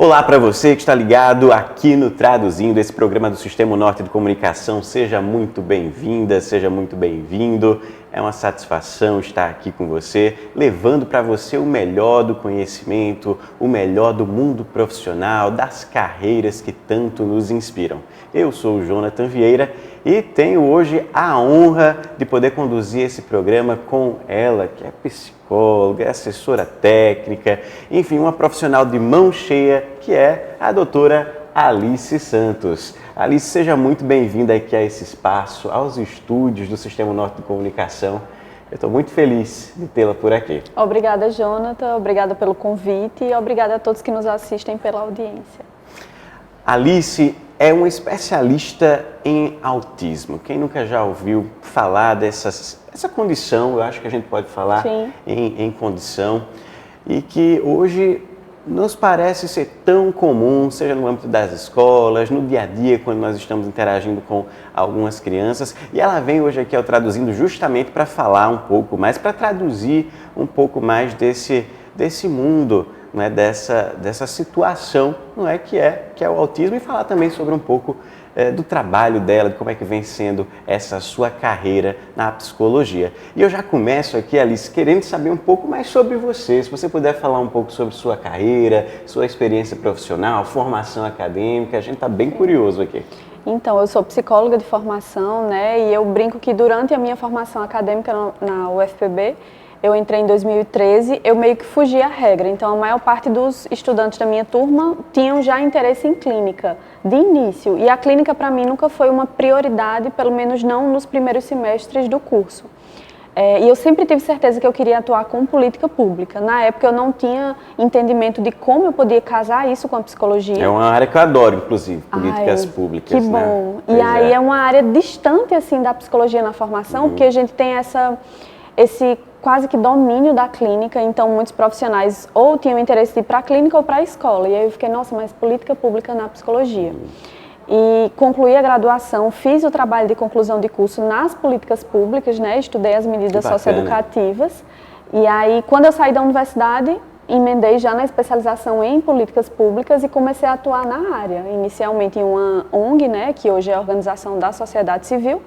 Olá para você que está ligado aqui no Traduzindo, esse programa do Sistema Norte de Comunicação. Seja muito bem-vinda, seja muito bem-vindo. É uma satisfação estar aqui com você, levando para você o melhor do conhecimento, o melhor do mundo profissional, das carreiras que tanto nos inspiram. Eu sou o Jonathan Vieira e tenho hoje a honra de poder conduzir esse programa com ela, que é psicóloga, é assessora técnica, enfim, uma profissional de mão cheia, que é a doutora Alice Santos. Alice, seja muito bem-vinda aqui a esse espaço, aos estúdios do Sistema Norte de Comunicação. Eu estou muito feliz de tê-la por aqui. Obrigada, Jonathan. Obrigada pelo convite e obrigada a todos que nos assistem pela audiência. Alice é uma especialista em autismo. Quem nunca já ouviu falar dessa condição, eu acho que a gente pode falar em condição, e que hoje nos parece ser tão comum, seja no âmbito das escolas, no dia a dia, quando nós estamos interagindo com algumas crianças. E ela vem hoje aqui ao Traduzindo justamente para falar um pouco mais, para traduzir um pouco mais desse mundo, não é, dessa situação, não é, que é o autismo, e falar também sobre um pouco do trabalho dela, de como é que vem sendo essa sua carreira na psicologia. E eu já começo aqui, Alice, querendo saber um pouco mais sobre você. Se você puder falar um pouco sobre sua carreira, sua experiência profissional, formação acadêmica, a gente está bem curioso aqui. Então, eu sou psicóloga de formação, né, e eu brinco que durante a minha formação acadêmica na UFPB, eu entrei em 2013, eu meio que fugi à regra, então a maior parte dos estudantes da minha turma tinham já interesse em clínica, de início, e a clínica para mim nunca foi uma prioridade, pelo menos não nos primeiros semestres do curso. E eu sempre tive certeza que eu queria atuar com política pública. Na época eu não tinha entendimento de como eu podia casar isso com a psicologia. É uma área que eu adoro, inclusive, políticas públicas. Que bom! Né? E aí é uma área distante assim da psicologia na formação, porque a gente tem esse quase que domínio da clínica, então muitos profissionais ou tinham interesse de ir para a clínica ou para a escola. E aí eu fiquei, nossa, mas política pública na psicologia. E concluí a graduação, fiz o trabalho de conclusão de curso nas políticas públicas, né? Estudei as medidas socioeducativas. E aí, quando eu saí da universidade, emendei já na especialização em políticas públicas e comecei a atuar na área. Inicialmente em uma ONG, né? Que hoje é a Organização da Sociedade Civil.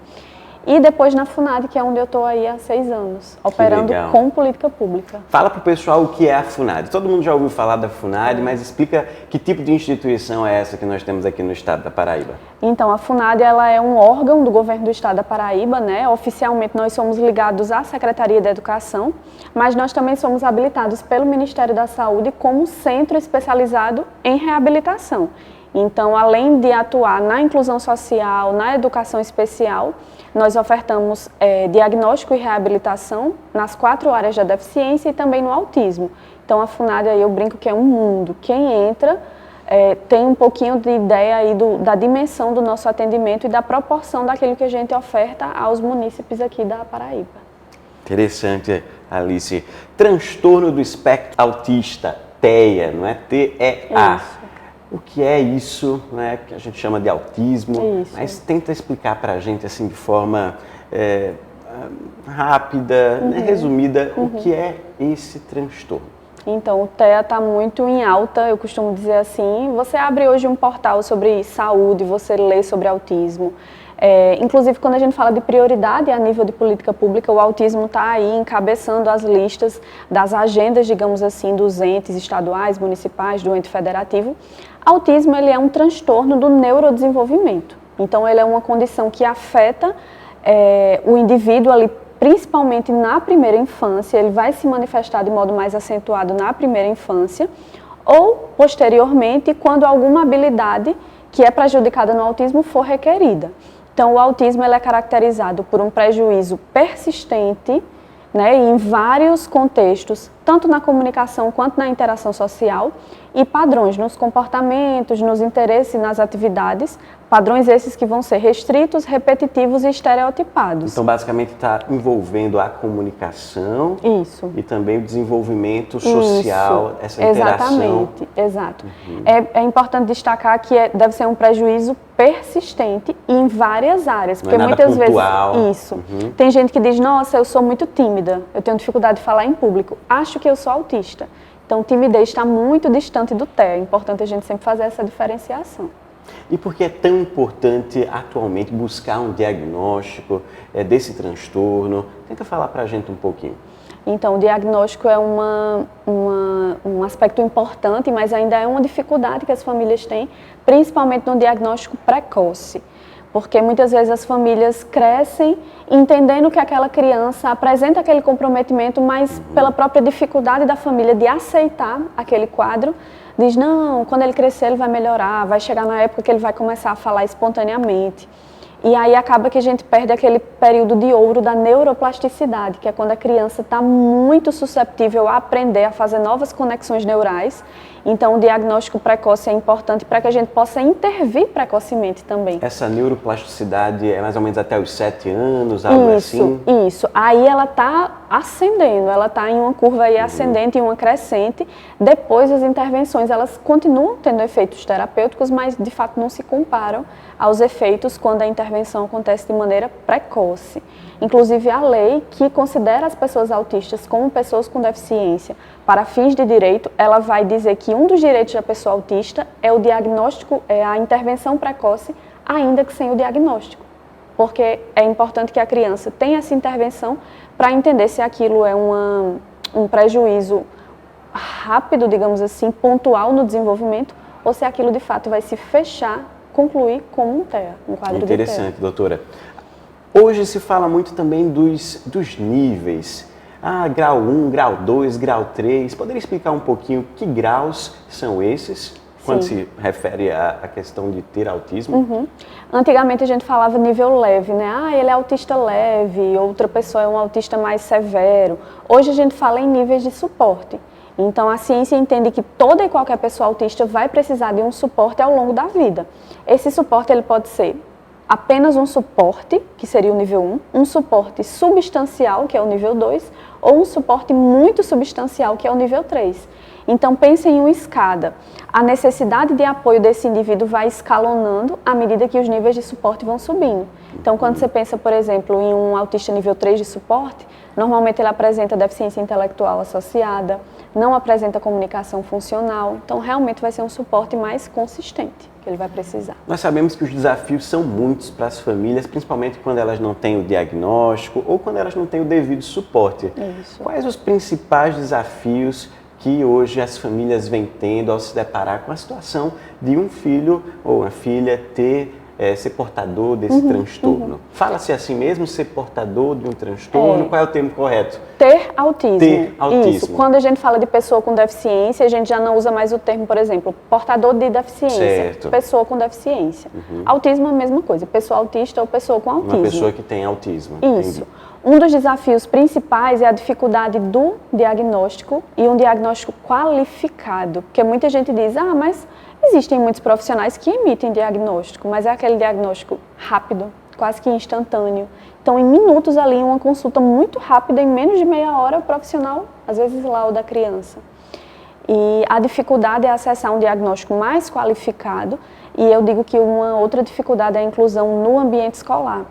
E depois na FUNAD, que é onde eu estou aí há 6 anos, operando com política pública. Fala para o pessoal o que é a FUNAD. Todo mundo já ouviu falar da FUNAD, mas explica que tipo de instituição é essa que nós temos aqui no estado da Paraíba. Então, a FUNAD ela é um órgão do governo do estado da Paraíba, né? Oficialmente nós somos ligados à Secretaria da Educação, mas nós também somos habilitados pelo Ministério da Saúde como centro especializado em reabilitação. Então, além de atuar na inclusão social, na educação especial, nós ofertamos diagnóstico e reabilitação nas 4 áreas da deficiência e também no autismo. Então, a FUNAD, aí eu brinco que é um mundo. Quem entra tem um pouquinho de ideia aí da dimensão do nosso atendimento e da proporção daquilo que a gente oferta aos munícipes aqui da Paraíba. Interessante, Alice. Transtorno do espectro autista, TEA, não é? TEA. Isso. O que é isso, né, que a gente chama de autismo, Isso. Mas tenta explicar para a gente assim, de forma rápida, né, resumida, o que é esse transtorno. Então, o TEA está muito em alta, eu costumo dizer assim. Você abre hoje um portal sobre saúde, você lê sobre autismo. Inclusive, quando a gente fala de prioridade a nível de política pública, o autismo está aí encabeçando as listas das agendas, digamos assim, dos entes estaduais, municipais, do ente federativo. Autismo ele é um transtorno do neurodesenvolvimento. Então, ele é uma condição que afeta o indivíduo ali, principalmente na primeira infância. Ele vai se manifestar de modo mais acentuado na primeira infância ou, posteriormente, quando alguma habilidade que é prejudicada no autismo for requerida. Então, o autismo ele é caracterizado por um prejuízo persistente, né, em vários contextos, tanto na comunicação quanto na interação social, e padrões nos comportamentos, nos interesses e nas atividades, padrões esses que vão ser restritos, repetitivos e estereotipados. Então, basicamente, está envolvendo a comunicação e também o desenvolvimento social, essa interação. Exatamente, exato. É importante destacar que deve ser um prejuízo persistente em várias áreas, porque muitas vezes tem gente que diz, nossa, eu sou muito tímida, eu tenho dificuldade de falar em público, acho que eu sou autista. Então, timidez está muito distante do TEA. É importante a gente sempre fazer essa diferenciação. E por que é tão importante atualmente buscar um diagnóstico desse transtorno? Tenta falar para a gente um pouquinho. Então, o diagnóstico é um aspecto importante, mas ainda é uma dificuldade que as famílias têm, principalmente no diagnóstico precoce. Porque muitas vezes as famílias crescem entendendo que aquela criança apresenta aquele comprometimento, mas pela própria dificuldade da família de aceitar aquele quadro, diz, não, quando ele crescer ele vai melhorar, vai chegar na época que ele vai começar a falar espontaneamente. E aí acaba que a gente perde aquele período de ouro da neuroplasticidade, que é quando a criança está muito susceptível a aprender a fazer novas conexões neurais. Então, o diagnóstico precoce é importante para que a gente possa intervir precocemente também. Essa neuroplasticidade é mais ou menos até os 7 anos, algo assim? Isso. Aí ela está ascendendo, ela está em uma curva aí ascendente e uma crescente. Depois, as intervenções, elas continuam tendo efeitos terapêuticos, mas de fato não se comparam aos efeitos quando a intervenção acontece de maneira precoce. Inclusive, a lei que considera as pessoas autistas como pessoas com deficiência para fins de direito, ela vai dizer que um dos direitos da pessoa autista é o diagnóstico, é a intervenção precoce, ainda que sem o diagnóstico. Porque é importante que a criança tenha essa intervenção para entender se aquilo é um prejuízo rápido, digamos assim, pontual no desenvolvimento, ou se aquilo de fato vai se fechar, concluir como um TEA, um quadro de TEA. Interessante, doutora. Hoje se fala muito também dos níveis. Grau 1, grau 2, grau 3. Poderia explicar um pouquinho que graus são esses, quando se refere à questão de ter autismo? Antigamente a gente falava nível leve, né? Ele é autista leve, outra pessoa é um autista mais severo. Hoje a gente fala em níveis de suporte. Então, a ciência entende que toda e qualquer pessoa autista vai precisar de um suporte ao longo da vida. Esse suporte ele pode ser apenas um suporte, que seria o nível 1, um suporte substancial, que é o nível 2, ou um suporte muito substancial, que é o nível 3. Então, pense em uma escada. A necessidade de apoio desse indivíduo vai escalonando à medida que os níveis de suporte vão subindo. Então, quando você pensa, por exemplo, em um autista nível 3 de suporte, normalmente ele apresenta deficiência intelectual associada, não apresenta comunicação funcional, então realmente vai ser um suporte mais consistente que ele vai precisar. Nós sabemos que os desafios são muitos para as famílias, principalmente quando elas não têm o diagnóstico ou quando elas não têm o devido suporte. Isso. Quais os principais desafios que hoje as famílias vêm tendo ao se deparar com a situação de um filho ou uma filha ser portador desse transtorno? Fala-se assim mesmo, ser portador de um transtorno? Qual é o termo correto? Ter autismo. Ter autismo. Isso. Quando a gente fala de pessoa com deficiência, a gente já não usa mais o termo, por exemplo, portador de deficiência. Certo. Pessoa com deficiência. Autismo é a mesma coisa, pessoa autista ou pessoa com autismo. Uma pessoa que tem autismo. Isso. Entendi. Um dos desafios principais é a dificuldade do diagnóstico e um diagnóstico qualificado, porque muita gente diz, mas existem muitos profissionais que emitem diagnóstico, mas é aquele diagnóstico rápido, quase que instantâneo. Então, em minutos ali, uma consulta muito rápida, em menos de meia hora, o profissional, às vezes, lauda a criança. E a dificuldade é acessar um diagnóstico mais qualificado, e eu digo que uma outra dificuldade é a inclusão no ambiente escolar.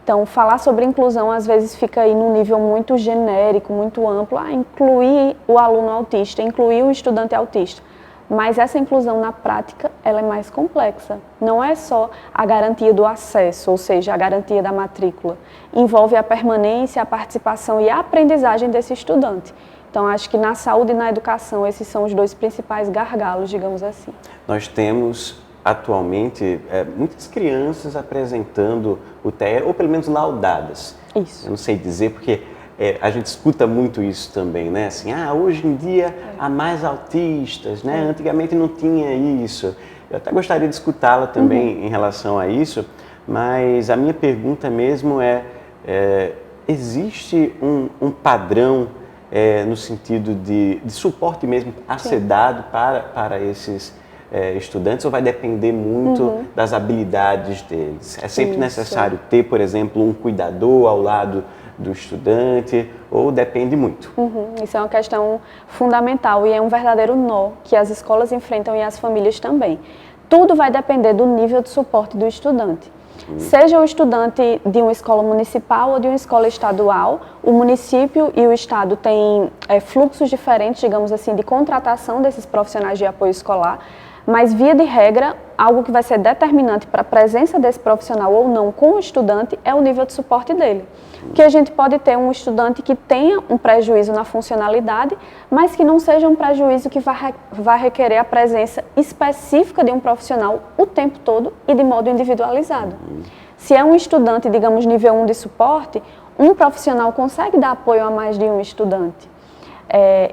Então, falar sobre inclusão às vezes fica aí num nível muito genérico, muito amplo, incluir o aluno autista, incluir o estudante autista. Mas essa inclusão na prática, ela é mais complexa. Não é só a garantia do acesso, ou seja, a garantia da matrícula. Envolve a permanência, a participação e a aprendizagem desse estudante. Então, acho que na saúde e na educação, esses são os dois principais gargalos, digamos assim. Nós temos atualmente muitas crianças apresentando o TEA, ou pelo menos laudadas. Isso. Eu não sei dizer porque a gente escuta muito isso também, né? Assim, hoje em dia há mais autistas, né? Antigamente não tinha isso. Eu até gostaria de escutá-la também em relação a isso, mas a minha pergunta mesmo existe um padrão no sentido de suporte mesmo a ser dado para esses estudantes, ou vai depender muito das habilidades deles? É sempre necessário ter, por exemplo, um cuidador ao lado do estudante, ou depende muito? Isso é uma questão fundamental e é um verdadeiro nó que as escolas enfrentam e as famílias também. tudo vai depender do nível de suporte do estudante. Seja o estudante de uma escola municipal ou de uma escola estadual, o município e o estado têm fluxos diferentes, digamos assim, de contratação desses profissionais de apoio escolar, mas, via de regra, algo que vai ser determinante para a presença desse profissional ou não com o estudante é o nível de suporte dele. Que a gente pode ter um estudante que tenha um prejuízo na funcionalidade, mas que não seja um prejuízo que vai requerer a presença específica de um profissional o tempo todo e de modo individualizado. Se é um estudante, digamos, nível 1 de suporte, um profissional consegue dar apoio a mais de um estudante.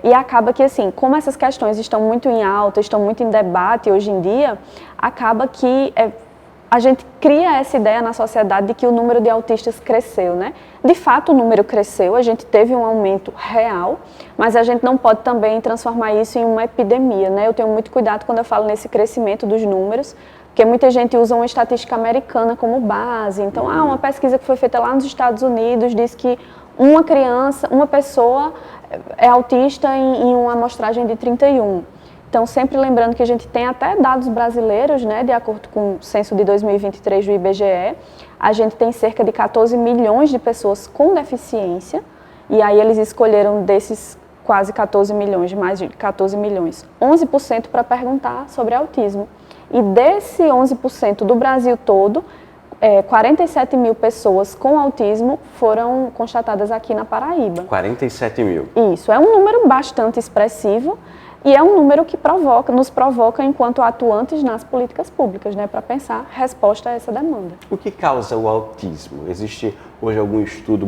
E acaba que, assim, como essas questões estão muito em alta, estão muito em debate hoje em dia, acaba que a gente cria essa ideia na sociedade de que o número de autistas cresceu, né? De fato, o número cresceu, a gente teve um aumento real, mas a gente não pode também transformar isso em uma epidemia, né? Eu tenho muito cuidado quando eu falo nesse crescimento dos números, porque muita gente usa uma estatística americana como base. Então, uma pesquisa que foi feita lá nos Estados Unidos diz que uma pessoa é autista em uma amostragem de 31. Então, sempre lembrando que a gente tem até dados brasileiros, né, de acordo com o censo de 2023 do IBGE, a gente tem cerca de 14 milhões de pessoas com deficiência, e aí eles escolheram desses quase 14 milhões, mais de 14 milhões, 11% para perguntar sobre autismo. E desse 11% do Brasil todo, 47 mil pessoas com autismo foram constatadas aqui na Paraíba. 47 mil. Isso, é um número bastante expressivo e é um número que nos provoca enquanto atuantes nas políticas públicas, né, para pensar resposta a essa demanda. O que causa o autismo? Existe hoje algum estudo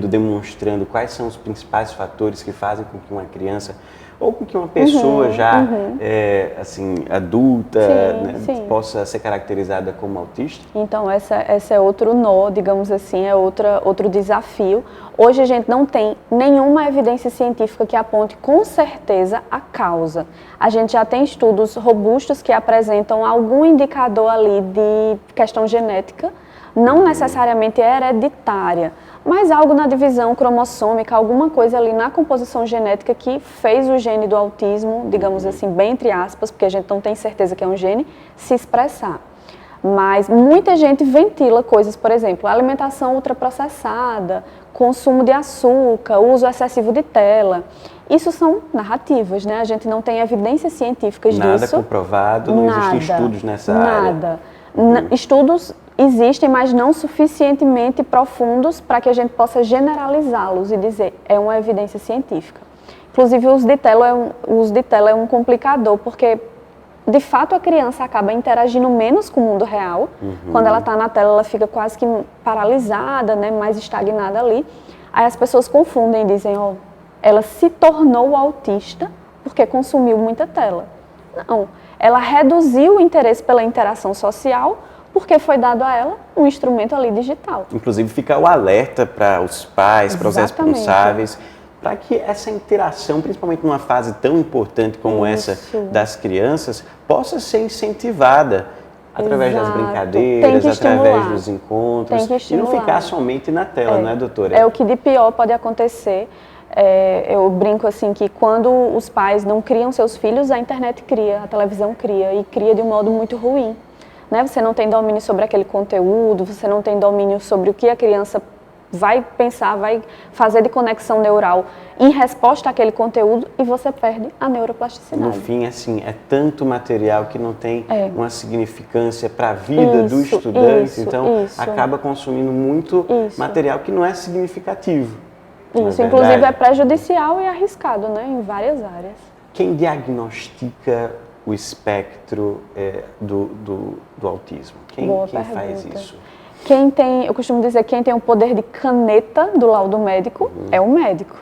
demonstrando quais são os principais fatores que fazem com que uma criança ou com que uma pessoa assim, adulta, sim. possa ser caracterizada como autista? Então, esse é outro nó, digamos assim, é outro desafio. Hoje a gente não tem nenhuma evidência científica que aponte com certeza a causa. A gente já tem estudos robustos que apresentam algum indicador ali de questão genética, não necessariamente hereditária, mas algo na divisão cromossômica, alguma coisa ali na composição genética que fez o gene do autismo, digamos assim, bem entre aspas, porque a gente não tem certeza que é um gene, se expressar. Mas muita gente ventila coisas, por exemplo, alimentação ultraprocessada, consumo de açúcar, uso excessivo de tela. Isso são narrativas, né? A gente não tem evidências científicas disso. Nada comprovado, não existem estudos nessa área. Nada. Estudos existem, mas não suficientemente profundos para que a gente possa generalizá-los e dizer é uma evidência científica. Inclusive, o uso de tela é um complicador, porque, de fato, a criança acaba interagindo menos com o mundo real. Quando ela está na tela, ela fica quase que paralisada, né, mais estagnada ali. Aí as pessoas confundem e dizem, ela se tornou autista porque consumiu muita tela. Não, ela reduziu o interesse pela interação social porque foi dado a ela um instrumento ali digital. Inclusive fica o alerta para os pais, para os responsáveis, para que essa interação, principalmente numa fase tão importante como essa das crianças, possa ser incentivada através das brincadeiras, através dos encontros, e não ficar somente na tela, não é, doutora? É o que de pior pode acontecer. Eu brinco assim que quando os pais não criam seus filhos, a internet cria, a televisão cria, e cria de um modo muito ruim. Né? Você não tem domínio sobre aquele conteúdo, você não tem domínio sobre o que a criança vai pensar, vai fazer de conexão neural em resposta àquele conteúdo e você perde a neuroplasticidade. No fim, assim, é tanto material que não tem uma significância para a vida do estudante, então acaba consumindo muito material que não é significativo. Isso, inclusive é prejudicial e arriscado, né, em várias áreas. Quem diagnostica o espectro do autismo? Quem faz isso? Eu costumo dizer, quem tem o poder de caneta do laudo médico é o médico.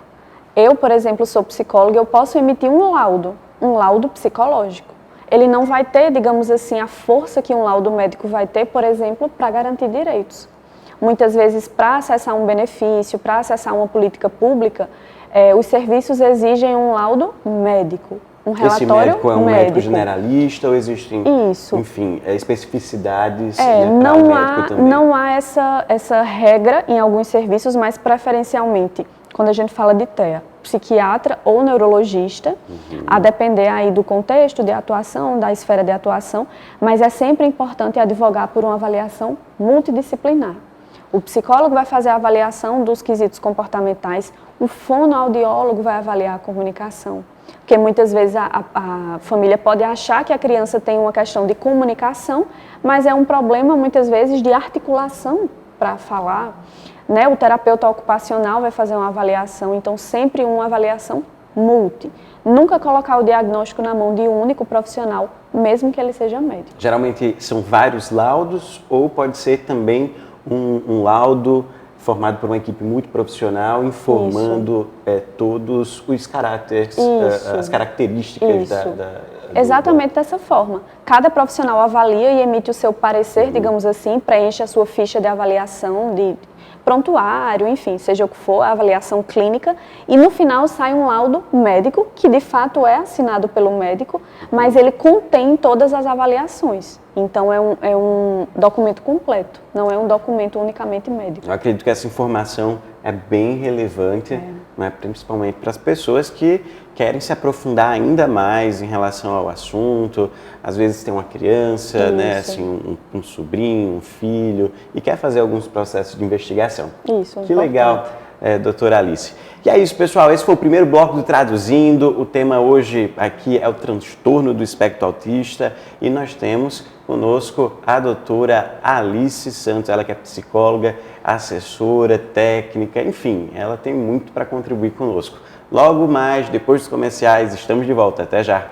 Eu, por exemplo, sou psicóloga, eu posso emitir um laudo psicológico. Ele não vai ter, digamos assim, a força que um laudo médico vai ter, por exemplo, para garantir direitos. Muitas vezes, para acessar um benefício, para acessar uma política pública, os serviços exigem um laudo médico. Um relatório Esse médico é um médico generalista ou existem, enfim, especificidades para o médico também? Não há essa regra em alguns serviços, mas preferencialmente, quando a gente fala de TEA, psiquiatra ou neurologista, a depender aí do contexto de atuação, da esfera de atuação, mas é sempre importante advogar por uma avaliação multidisciplinar. O psicólogo vai fazer a avaliação dos quesitos comportamentais, o fonoaudiólogo vai avaliar a comunicação, porque muitas vezes a família pode achar que a criança tem uma questão de comunicação, mas é um problema muitas vezes de articulação para falar, né? O terapeuta ocupacional vai fazer uma avaliação, então sempre uma avaliação multi. Nunca colocar o diagnóstico na mão de um único profissional, mesmo que ele seja médico. Geralmente são vários laudos ou pode ser também um laudo formado por uma equipe muito profissional, informando todos os caráteres, as características Exatamente dessa forma. Cada profissional avalia e emite o seu parecer, digamos assim, preenche a sua ficha de avaliação, de prontuário, enfim, seja o que for, a avaliação clínica, e no final sai um laudo médico, que de fato é assinado pelo médico, mas ele contém todas as avaliações. Então é um documento completo, não é um documento unicamente médico. Eu acredito que essa informação é bem relevante, né, principalmente para as pessoas que querem se aprofundar ainda mais em relação ao assunto. Às vezes tem uma criança, né, assim, um sobrinho, um filho, e quer fazer alguns processos de investigação. Isso, que legal, doutora Alice. E é isso, pessoal. Esse foi o primeiro bloco do Traduzindo. O tema hoje aqui é o transtorno do espectro autista e nós temos conosco a doutora Alice Santos, ela que é psicóloga, assessora, técnica, enfim, ela tem muito para contribuir conosco. Logo mais, depois dos comerciais, estamos de volta. Até já!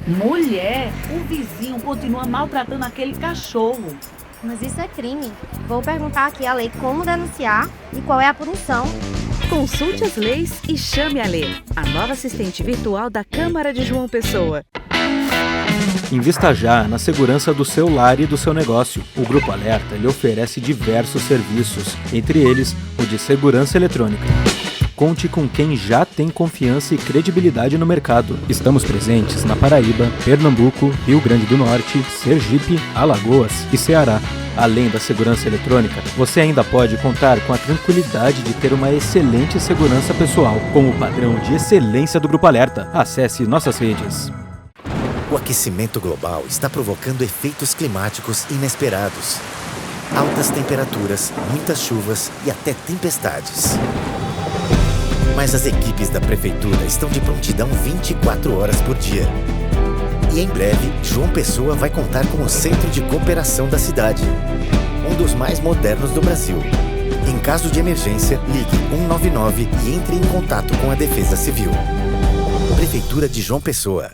Mulher, o vizinho continua maltratando aquele cachorro. Mas isso é crime. Vou perguntar aqui a lei como denunciar e qual é a punição. Consulte as leis e chame a Lê, a nova assistente virtual da Câmara de João Pessoa. Invista já na segurança do seu lar e do seu negócio. O Grupo Alerta lhe oferece diversos serviços, entre eles o de segurança eletrônica. Conte com quem já tem confiança e credibilidade no mercado. Estamos presentes na Paraíba, Pernambuco, Rio Grande do Norte, Sergipe, Alagoas e Ceará. Além da segurança eletrônica, você ainda pode contar com a tranquilidade de ter uma excelente segurança pessoal, com o padrão de excelência do Grupo Alerta. Acesse nossas redes. O aquecimento global está provocando efeitos climáticos inesperados. Altas temperaturas, muitas chuvas e até tempestades. Mas as equipes da Prefeitura estão de prontidão 24 horas por dia. E em breve, João Pessoa vai contar com o Centro de Cooperação da cidade, um dos mais modernos do Brasil. Em caso de emergência, ligue 199 e entre em contato com a Defesa Civil. Prefeitura de João Pessoa.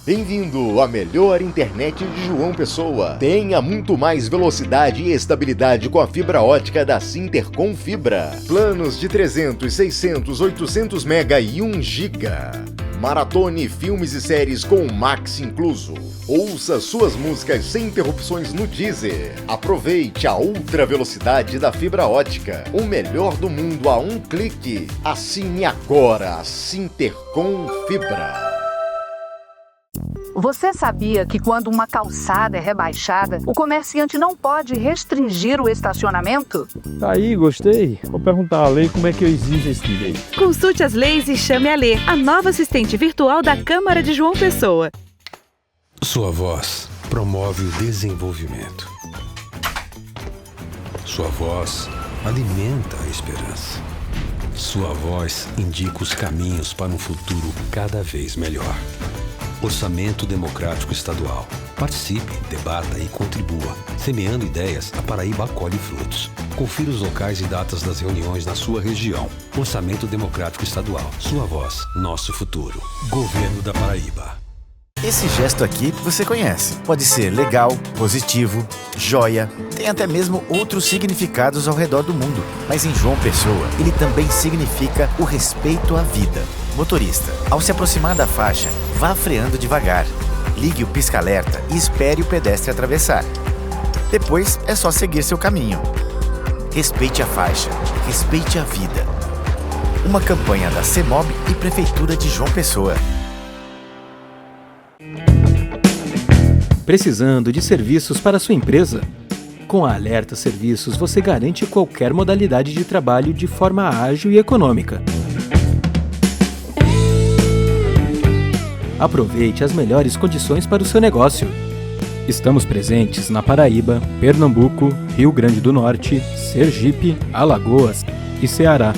Bem-vindo à melhor internet de João Pessoa. Tenha muito mais velocidade e estabilidade com a fibra ótica da Sintercom Fibra. Planos de 300, 600, 800 mega e 1 giga. Maratone filmes e séries com o Max incluso. Ouça suas músicas sem interrupções no Deezer. Aproveite a ultra velocidade da fibra ótica. O melhor do mundo a um clique. Assine agora a Sintercom Fibra. Você sabia que quando uma calçada é rebaixada, o comerciante não pode restringir o estacionamento? Aí, gostei. Vou perguntar à lei como é que eu exijo esse direito. Consulte as leis e chame a Lê, a nova assistente virtual da Câmara de João Pessoa. Sua voz promove o desenvolvimento. Sua voz alimenta a esperança. Sua voz indica os caminhos para um futuro cada vez melhor. Orçamento Democrático Estadual. Participe, debata e contribua. Semeando ideias, a Paraíba acolhe frutos. Confira os locais e datas das reuniões na sua região. Orçamento Democrático Estadual. Sua voz, nosso futuro. Governo da Paraíba. Esse gesto aqui você conhece. Pode ser legal, positivo, joia. Tem até mesmo outros significados ao redor do mundo. Mas em João Pessoa, ele também significa o respeito à vida. Motorista, ao se aproximar da faixa, vá freando devagar. Ligue o pisca-alerta e espere o pedestre atravessar. Depois é só seguir seu caminho. Respeite a faixa, respeite a vida. Uma campanha da CEMOB e Prefeitura de João Pessoa. Precisando de serviços para sua empresa? Com a Alerta Serviços, você garante qualquer modalidade de trabalho de forma ágil e econômica. Aproveite as melhores condições para o seu negócio. Estamos presentes na Paraíba, Pernambuco, Rio Grande do Norte, Sergipe, Alagoas e Ceará.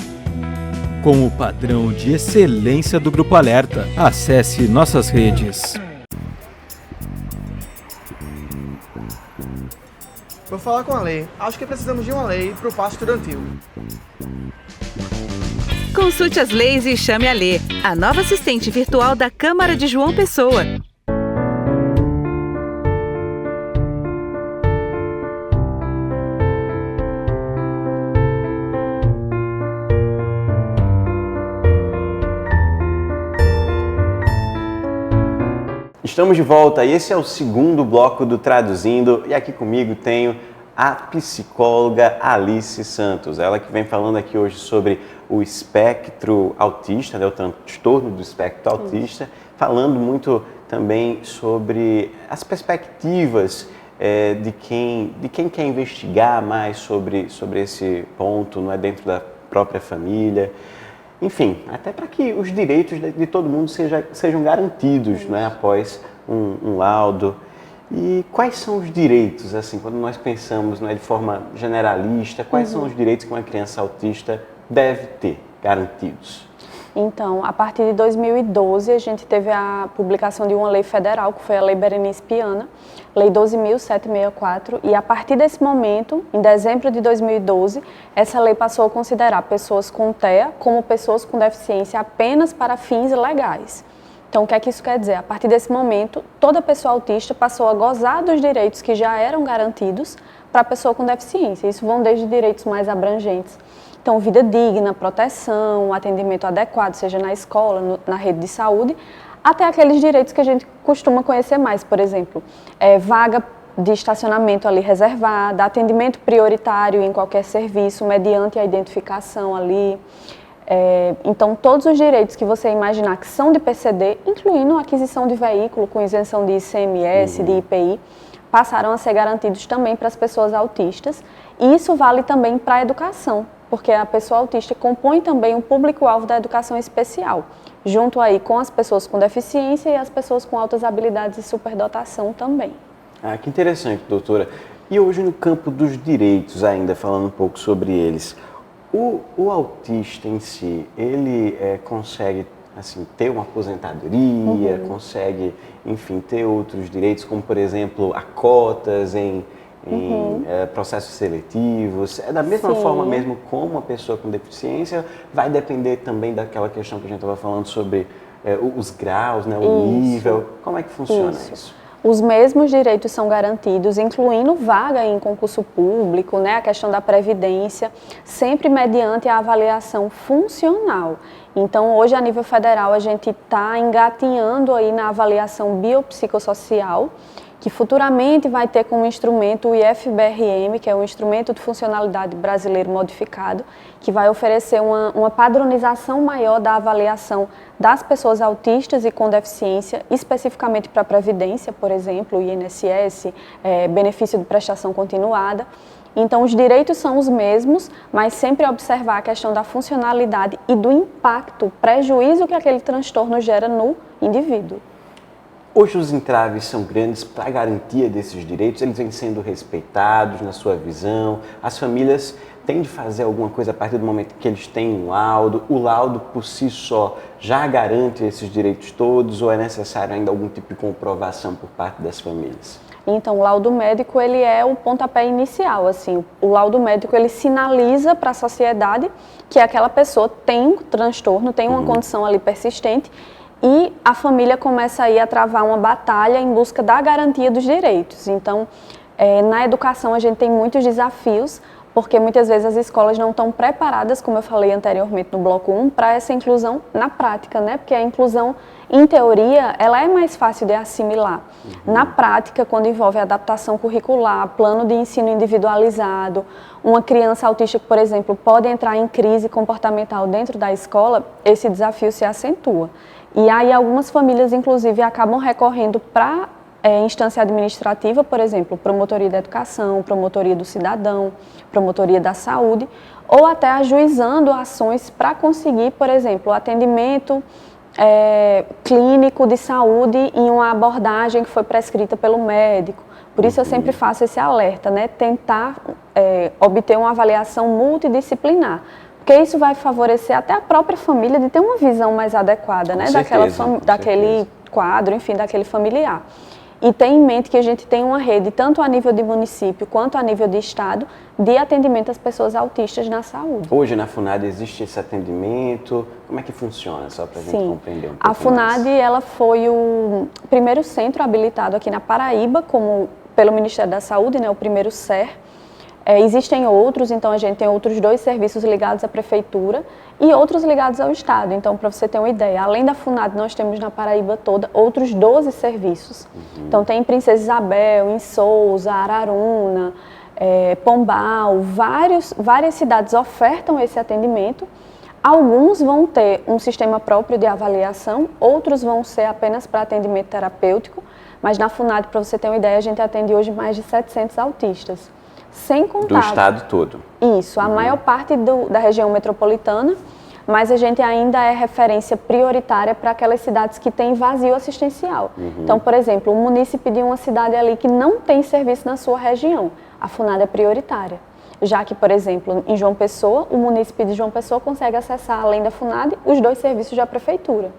Com o padrão de excelência do Grupo Alerta, acesse nossas redes. Vou falar com a lei. Acho que precisamos de uma lei para o passo estudantil. Consulte as leis e chame a Lê, a nova assistente virtual da Câmara de João Pessoa. Estamos de volta e esse é o segundo bloco do Traduzindo e aqui comigo tenho a psicóloga Alice Santos, ela que vem falando aqui hoje sobre o espectro autista, né, o transtorno do espectro autista, falando muito também sobre as perspectivas de quem quer investigar mais sobre esse ponto, não é, dentro da própria família. Enfim, até para que os direitos de todo mundo sejam garantidos, né, após um laudo. E quais são os direitos, assim, quando nós pensamos, né, de forma generalista, quais são os direitos que uma criança autista deve ter garantidos? Então, a partir de 2012, a gente teve a publicação de uma lei federal, que foi a Lei Berenice Piana, Lei 12.764, e a partir desse momento, em dezembro de 2012, essa lei passou a considerar pessoas com TEA como pessoas com deficiência apenas para fins legais. Então, o que é que isso quer dizer? A partir desse momento, toda pessoa autista passou a gozar dos direitos que já eram garantidos para a pessoa com deficiência. Isso vão desde direitos mais abrangentes. Então, vida digna, proteção, atendimento adequado, seja na escola, na rede de saúde, até aqueles direitos que a gente costuma conhecer mais, por exemplo, vaga de estacionamento ali reservada, atendimento prioritário em qualquer serviço, mediante a identificação ali. Então, todos os direitos que você imaginar que são de PCD, incluindo a aquisição de veículo com isenção de ICMS, de IPI, passaram a ser garantidos também para as pessoas autistas. E isso vale também para a educação, porque a pessoa autista compõe também o público-alvo da educação especial, junto aí com as pessoas com deficiência e as pessoas com altas habilidades e superdotação também. Ah, que interessante, doutora. E hoje no campo dos direitos, ainda falando um pouco sobre eles, o autista em si, ele consegue assim, ter uma aposentadoria, consegue, enfim, ter outros direitos, como por exemplo, a cotas em processos seletivos, da mesma forma mesmo como a pessoa com deficiência, vai depender também daquela questão que a gente estava falando sobre os graus, né, o nível, como é que funciona isso? Os mesmos direitos são garantidos, incluindo vaga em concurso público, né, a questão da previdência, sempre mediante a avaliação funcional. Então, hoje, a nível federal, a gente está engatinhando aí na avaliação biopsicossocial, que futuramente vai ter como instrumento o IFBRM, que é o Instrumento de Funcionalidade Brasileiro Modificado, que vai oferecer uma padronização maior da avaliação das pessoas autistas e com deficiência, especificamente para a Previdência, por exemplo, o INSS, benefício de prestação continuada. Então, os direitos são os mesmos, mas sempre observar a questão da funcionalidade e do impacto, prejuízo que aquele transtorno gera no indivíduo. Hoje os entraves são grandes para a garantia desses direitos, eles vêm sendo respeitados na sua visão, as famílias têm de fazer alguma coisa a partir do momento que eles têm um laudo, o laudo por si só já garante esses direitos todos ou é necessário ainda algum tipo de comprovação por parte das famílias? Então, o laudo médico, ele é o pontapé inicial, assim, o laudo médico, ele sinaliza para a sociedade que aquela pessoa tem um transtorno, tem uma condição ali persistente, e a família começa aí a travar uma batalha em busca da garantia dos direitos. Então, na educação a gente tem muitos desafios, porque muitas vezes as escolas não estão preparadas, como eu falei anteriormente no bloco 1, para essa inclusão na prática, né? Porque a inclusão, em teoria, ela é mais fácil de assimilar. Na prática, quando envolve adaptação curricular, plano de ensino individualizado, uma criança autista que, por exemplo, pode entrar em crise comportamental dentro da escola, esse desafio se acentua. E aí algumas famílias, inclusive, acabam recorrendo para instância administrativa, por exemplo, promotoria da educação, promotoria do cidadão, promotoria da saúde, ou até ajuizando ações para conseguir, por exemplo, atendimento clínico de saúde em uma abordagem que foi prescrita pelo médico. Por isso eu sempre faço esse alerta, né? Tentar obter uma avaliação multidisciplinar, porque isso vai favorecer até a própria família de ter uma visão mais adequada, né? Daquele quadro, enfim, daquele familiar. E tem em mente que a gente tem uma rede, tanto a nível de município quanto a nível de estado, de atendimento às pessoas autistas na saúde. Hoje na FUNAD existe esse atendimento? Como é que funciona, só para a gente compreender um pouco mais? A FUNAD, ela foi o primeiro centro habilitado aqui na Paraíba, pelo Ministério da Saúde, né, o primeiro SER. Existem outros, então a gente tem outros 2 serviços ligados à prefeitura e outros ligados ao estado. Então, para você ter uma ideia, além da FUNAD, nós temos na Paraíba toda outros 12 serviços. Então, tem em Princesa Isabel, em Souza, Araruna, Pombal, várias cidades ofertam esse atendimento. Alguns vão ter um sistema próprio de avaliação, outros vão ser apenas para atendimento terapêutico, mas na FUNAD, para você ter uma ideia, a gente atende hoje mais de 700 autistas. Sem contar... Do estado todo? Isso, a maior parte da região metropolitana, mas a gente ainda é referência prioritária para aquelas cidades que têm vazio assistencial. Então, por exemplo, um munícipe de uma cidade ali que não tem serviço na sua região, a FUNAD é prioritária. Já que, por exemplo, em João Pessoa, o munícipe de João Pessoa consegue acessar, além da FUNAD, os 2 serviços da prefeitura.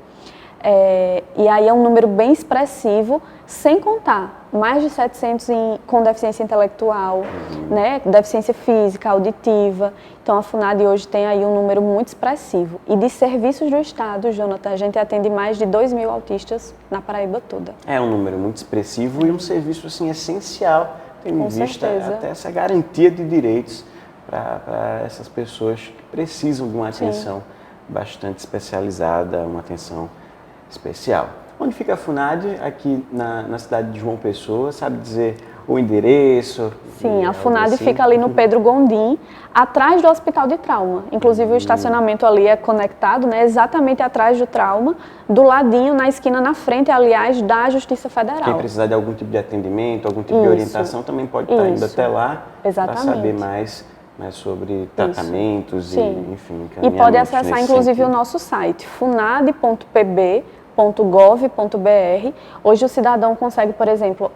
E aí é um número bem expressivo, sem contar mais de 700 com deficiência intelectual, né, deficiência física, auditiva. Então a FUNAD hoje tem aí um número muito expressivo. E de serviços do estado, Jonathan, a gente atende mais de 2.000 autistas na Paraíba toda. É um número muito expressivo e um serviço assim, essencial, tendo em vista até essa garantia de direitos para essas pessoas que precisam de uma atenção bastante especializada, uma atenção especial. Onde fica a FUNAD? Aqui na cidade de João Pessoa, sabe dizer o endereço? Sim, a FUNAD fica ali no Pedro Gondim, atrás do Hospital de Trauma. Inclusive o estacionamento ali é conectado, né, exatamente atrás do trauma, do ladinho, na esquina, na frente, aliás, da Justiça Federal. Quem precisar de algum tipo de atendimento, algum tipo de orientação, também pode estar indo até lá para saber mais sobre tratamentos e, enfim, e pode acessar, inclusive, o nosso site, funad.pb.gov.br. Hoje o cidadão consegue, por exemplo,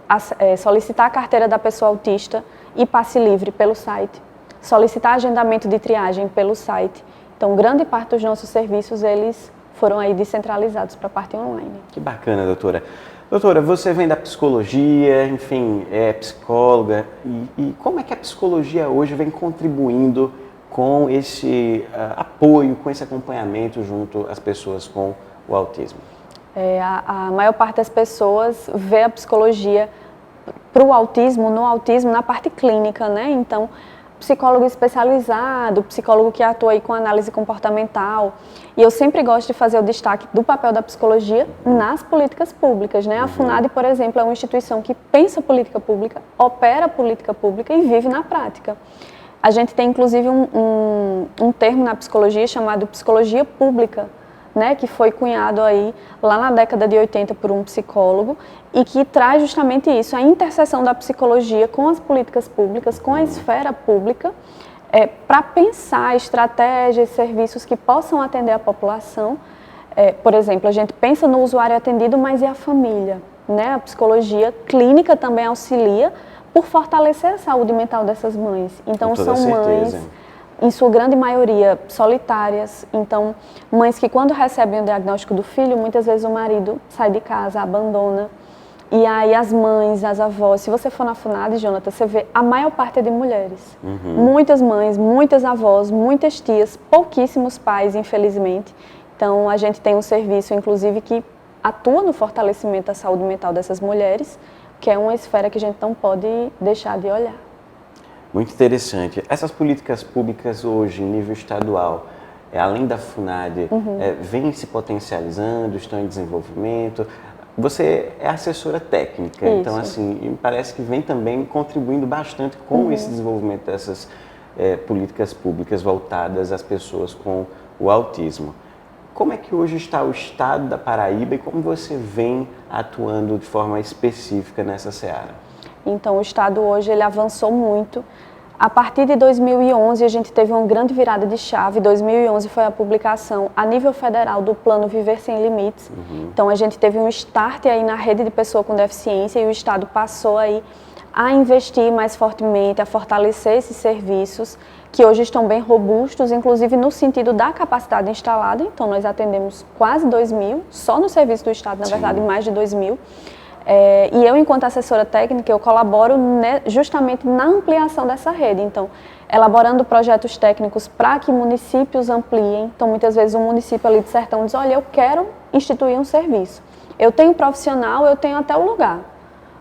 solicitar a carteira da pessoa autista e passe livre pelo site, solicitar agendamento de triagem pelo site. Então, grande parte dos nossos serviços, eles foram aí descentralizados para a parte online. Que bacana, doutora. Doutora, você vem da psicologia, enfim, é psicóloga, e como é que a psicologia hoje vem contribuindo com esse apoio, com esse acompanhamento junto às pessoas com o autismo? A maior parte das pessoas vê a psicologia no autismo, na parte clínica, né? Então, psicólogo especializado, psicólogo que atua aí com análise comportamental. E eu sempre gosto de fazer o destaque do papel da psicologia nas políticas públicas, né? A FUNAD, por exemplo, é uma instituição que pensa política pública, opera política pública e vive na prática. A gente tem, inclusive, um termo na psicologia chamado psicologia pública, né, que foi cunhado aí lá na década de 80 por um psicólogo e que traz justamente isso, a interseção da psicologia com as políticas públicas, com a esfera pública, para pensar estratégias, serviços que possam atender a população. Por exemplo, a gente pensa no usuário atendido, mas e a família? Né? A psicologia clínica também auxilia por fortalecer a saúde mental dessas mães. Então, são mães, em sua grande maioria, solitárias. Então, mães que quando recebem o diagnóstico do filho, muitas vezes o marido sai de casa, abandona. E aí as mães, as avós, se você for na FUNAD, Jonathan, você vê a maior parte é de mulheres. Muitas mães, muitas avós, muitas tias, pouquíssimos pais, infelizmente. Então, a gente tem um serviço, inclusive, que atua no fortalecimento da saúde mental dessas mulheres, que é uma esfera que a gente não pode deixar de olhar. Muito interessante. Essas políticas públicas hoje, em nível estadual, além da FUNAD, vêm se potencializando, estão em desenvolvimento. Você é assessora técnica, Isso. então assim, me parece que vem também contribuindo bastante com esse desenvolvimento dessas políticas públicas voltadas às pessoas com o autismo. Como é que hoje está o estado da Paraíba e como você vem atuando de forma específica nessa seara? Então, o estado hoje ele avançou muito. A partir de 2011, a gente teve uma grande virada de chave. 2011 foi a publicação a nível federal do Plano Viver Sem Limites. Então, a gente teve um start aí na rede de pessoa com deficiência e o estado passou aí a investir mais fortemente, a fortalecer esses serviços que hoje estão bem robustos, inclusive no sentido da capacidade instalada. Então, nós atendemos quase 2.000, só no serviço do estado, na verdade, mais de 2.000. E eu, enquanto assessora técnica, eu colaboro justamente na ampliação dessa rede. Então, elaborando projetos técnicos para que municípios ampliem. Então, muitas vezes, um município ali de Sertão diz, olha, eu quero instituir um serviço. Eu tenho profissional, eu tenho até o lugar.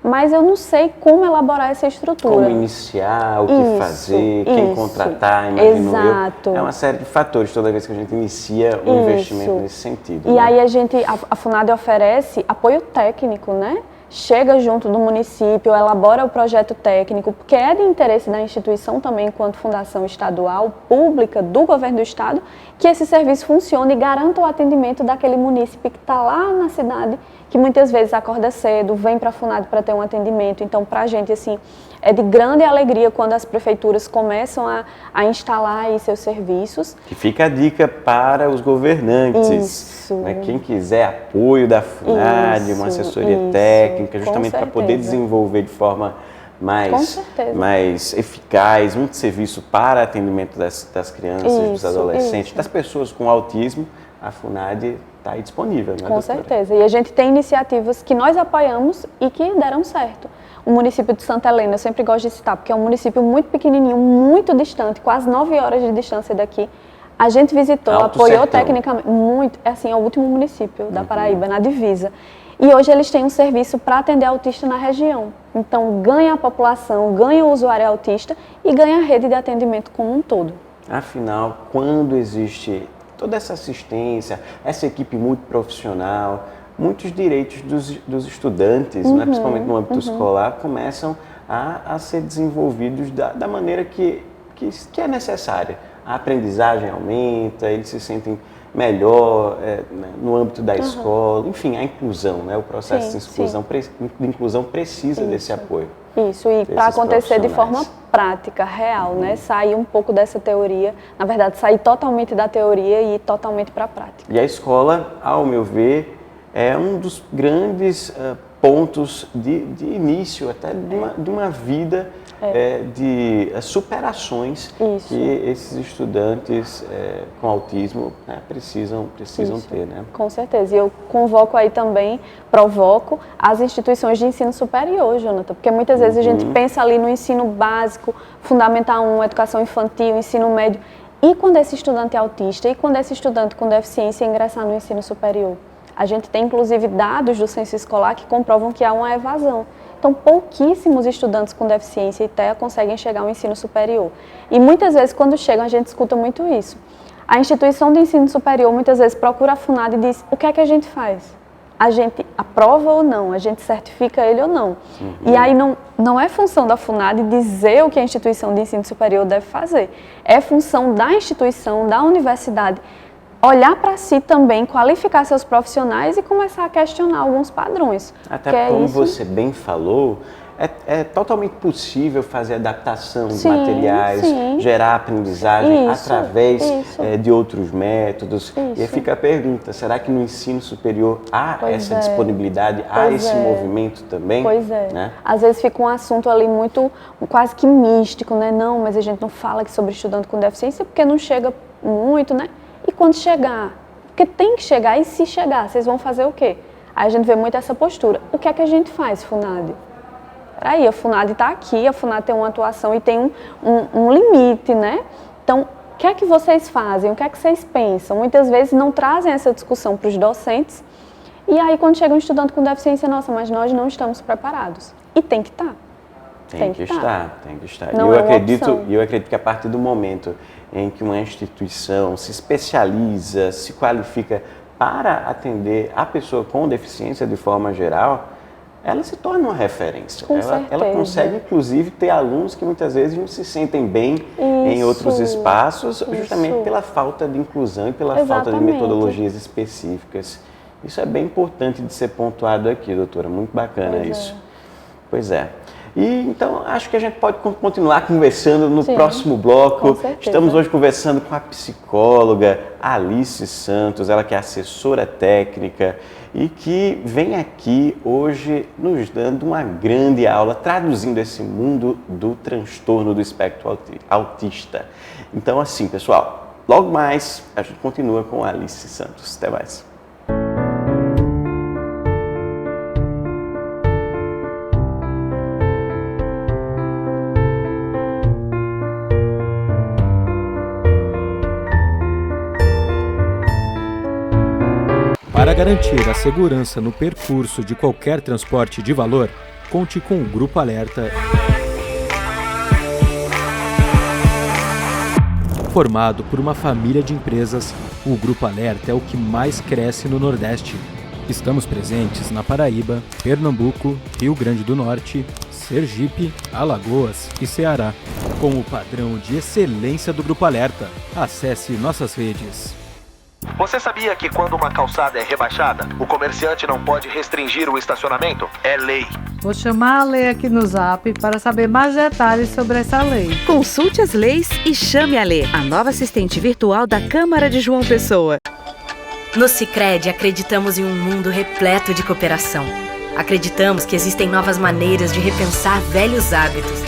Mas eu não sei como elaborar essa estrutura. Como iniciar, o que fazer, quem contratar, imagino Exato. eu. É uma série de fatores toda vez que a gente inicia um investimento nesse sentido. E aí a FUNAD oferece apoio técnico, né? Chega junto do município, elabora o projeto técnico, porque é de interesse da instituição também, enquanto fundação estadual, pública, do governo do estado, que esse serviço funcione e garanta o atendimento daquele munícipe que está lá na cidade, que muitas vezes acorda cedo, vem para a FUNAD para ter um atendimento. Então, para a gente, assim, é de grande alegria quando as prefeituras começam a instalar aí seus serviços. Que fica a dica para os governantes. Isso. Né? Quem quiser apoio da FUNAD, uma assessoria técnica, justamente para poder desenvolver de forma mais eficaz, muito serviço para atendimento das crianças, dos adolescentes, das pessoas com autismo, a FUNAD está aí disponível, né, Com certeza. E a gente tem iniciativas que nós apoiamos e que deram certo. O município de Santa Helena, eu sempre gosto de citar, porque é um município muito pequenininho, muito distante, quase 9 horas de distância daqui. A gente visitou, apoiou tecnicamente, muito, é o último município da Paraíba, na divisa. E hoje eles têm um serviço para atender autista na região. Então, ganha a população, ganha o usuário autista e ganha a rede de atendimento como um todo. Afinal, quando existe toda essa assistência, essa equipe muito profissional, muitos direitos dos estudantes, né, principalmente no âmbito escolar, começam a ser desenvolvidos da maneira que é necessária. A aprendizagem aumenta, eles se sentem melhor no âmbito da escola, enfim, a inclusão, né, o processo de inclusão precisa desse apoio. Isso, e para acontecer de forma prática, real, né? Sair um pouco dessa teoria, na verdade, sair totalmente da teoria e ir totalmente para a prática. E a escola, ao meu ver, é um dos grandes pontos de início até de uma vida de superações que esses estudantes com autismo precisam ter, né? Com certeza. E eu convoco aí também, provoco as instituições de ensino superior, Jonathan, porque muitas vezes a gente pensa ali no ensino básico, Fundamental 1, educação infantil, ensino médio, e quando esse estudante é autista, e quando esse estudante com deficiência ingressar no ensino superior? A gente tem, inclusive, dados do censo escolar que comprovam que há uma evasão. Então, pouquíssimos estudantes com deficiência e TEA conseguem chegar ao ensino superior. E muitas vezes, quando chegam, a gente escuta muito isso. A instituição de ensino superior, muitas vezes, procura a FUNAD e diz, o que é que a gente faz? A gente aprova ou não? A gente certifica ele ou não? E aí não é função da FUNAD dizer o que a instituição de ensino superior deve fazer. É função da instituição, da universidade, olhar para si também, qualificar seus profissionais e começar a questionar alguns padrões. Até como você bem falou, é totalmente possível fazer adaptação de materiais, gerar aprendizagem através de outros métodos. E aí fica a pergunta, será que no ensino superior há essa disponibilidade, há esse movimento também? Pois é. Né? Às vezes fica um assunto ali muito, quase que místico, né? Não, mas a gente não fala aqui sobre estudante com deficiência porque não chega muito, né? E quando chegar? Porque tem que chegar, e se chegar, vocês vão fazer o quê? Aí a gente vê muito essa postura. O que é que a gente faz, FUNAD? Peraí, a FUNAD está aqui, a FUNAD tem uma atuação e tem um limite, né? Então, o que é que vocês fazem? O que é que vocês pensam? Muitas vezes não trazem essa discussão para os docentes. E aí, quando chega um estudante com deficiência, nossa, mas nós não estamos preparados. E tem que estar. Tem que estar. Não eu é acredito que a partir do momento em que uma instituição se especializa, se qualifica para atender a pessoa com deficiência de forma geral, ela se torna uma referência. Ela consegue, inclusive, ter alunos que muitas vezes não se sentem bem em outros espaços, justamente pela falta de inclusão e pela falta de metodologias específicas. Isso é bem importante de ser pontuado aqui, doutora. Muito bacana isso. Pois é. E então acho que a gente pode continuar conversando no próximo bloco. Estamos hoje conversando com a psicóloga Alice Santos, ela que é assessora técnica e que vem aqui hoje nos dando uma grande aula, traduzindo esse mundo do transtorno do espectro autista. Então assim, pessoal, logo mais a gente continua com a Alice Santos. Até mais. Para garantir a segurança no percurso de qualquer transporte de valor, conte com o Grupo Alerta. Formado por uma família de empresas, o Grupo Alerta é o que mais cresce no Nordeste. Estamos presentes na Paraíba, Pernambuco, Rio Grande do Norte, Sergipe, Alagoas e Ceará. Com o padrão de excelência do Grupo Alerta, acesse nossas redes. Você sabia que quando uma calçada é rebaixada, o comerciante não pode restringir o estacionamento? É lei. Vou chamar a Lê aqui no Zap para saber mais detalhes sobre essa lei. Consulte as leis e chame a Lê, a nova assistente virtual da Câmara de João Pessoa. No Sicredi acreditamos em um mundo repleto de cooperação. Acreditamos que existem novas maneiras de repensar velhos hábitos.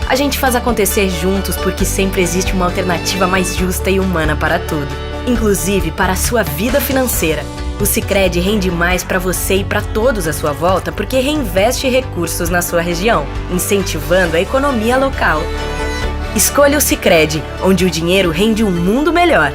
A gente faz acontecer juntos porque sempre existe uma alternativa mais justa e humana para tudo, inclusive para a sua vida financeira. O Sicredi rende mais para você e para todos à sua volta porque reinveste recursos na sua região, incentivando a economia local. Escolha o Sicredi, onde o dinheiro rende um mundo melhor.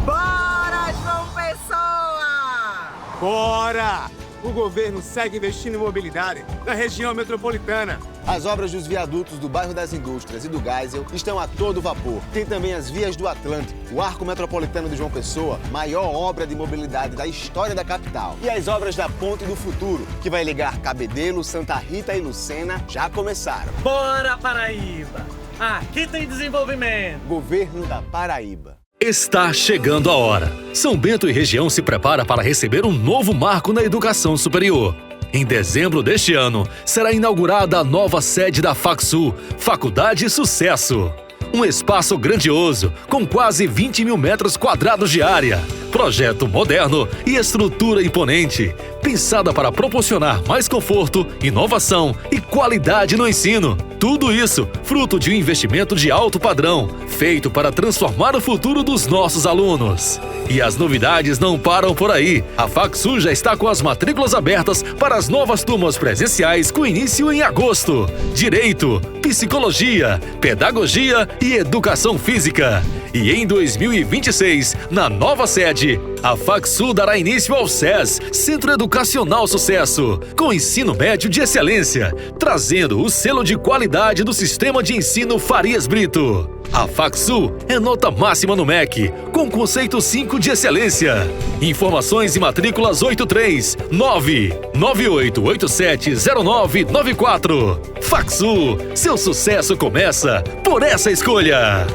Bora, João Pessoa! Bora! O governo segue investindo em mobilidade na região metropolitana. As obras dos viadutos do bairro das Indústrias e do Geisel estão a todo vapor. Tem também as vias do Atlântico, o Arco Metropolitano de João Pessoa, maior obra de mobilidade da história da capital. E as obras da Ponte do Futuro, que vai ligar Cabedelo, Santa Rita e Lucena, já começaram. Bora, Paraíba! Aqui tem desenvolvimento! Governo da Paraíba. Está chegando a hora. São Bento e região se prepara para receber um novo marco na educação superior. Em dezembro deste ano, será inaugurada a nova sede da FACSU, Faculdade Sucesso. Um espaço grandioso, com quase 20 mil metros quadrados de área. Projeto moderno e estrutura imponente. Pensada para proporcionar mais conforto, inovação e qualidade no ensino. Tudo isso fruto de um investimento de alto padrão, feito para transformar o futuro dos nossos alunos. E as novidades não param por aí. A FACSU já está com as matrículas abertas para as novas turmas presenciais com início em agosto. Direito, Psicologia, Pedagogia e Educação Física. E em 2026, na nova sede, a FACSU dará início ao SES, Centro Educacional Sucesso, com ensino médio de excelência, trazendo o selo de qualidade do Sistema de Ensino Farias Brito. A FACSU é nota máxima no MEC, com conceito 5 de excelência. Informações e matrículas 839-98870994. FACSU, seu sucesso começa por essa escolha.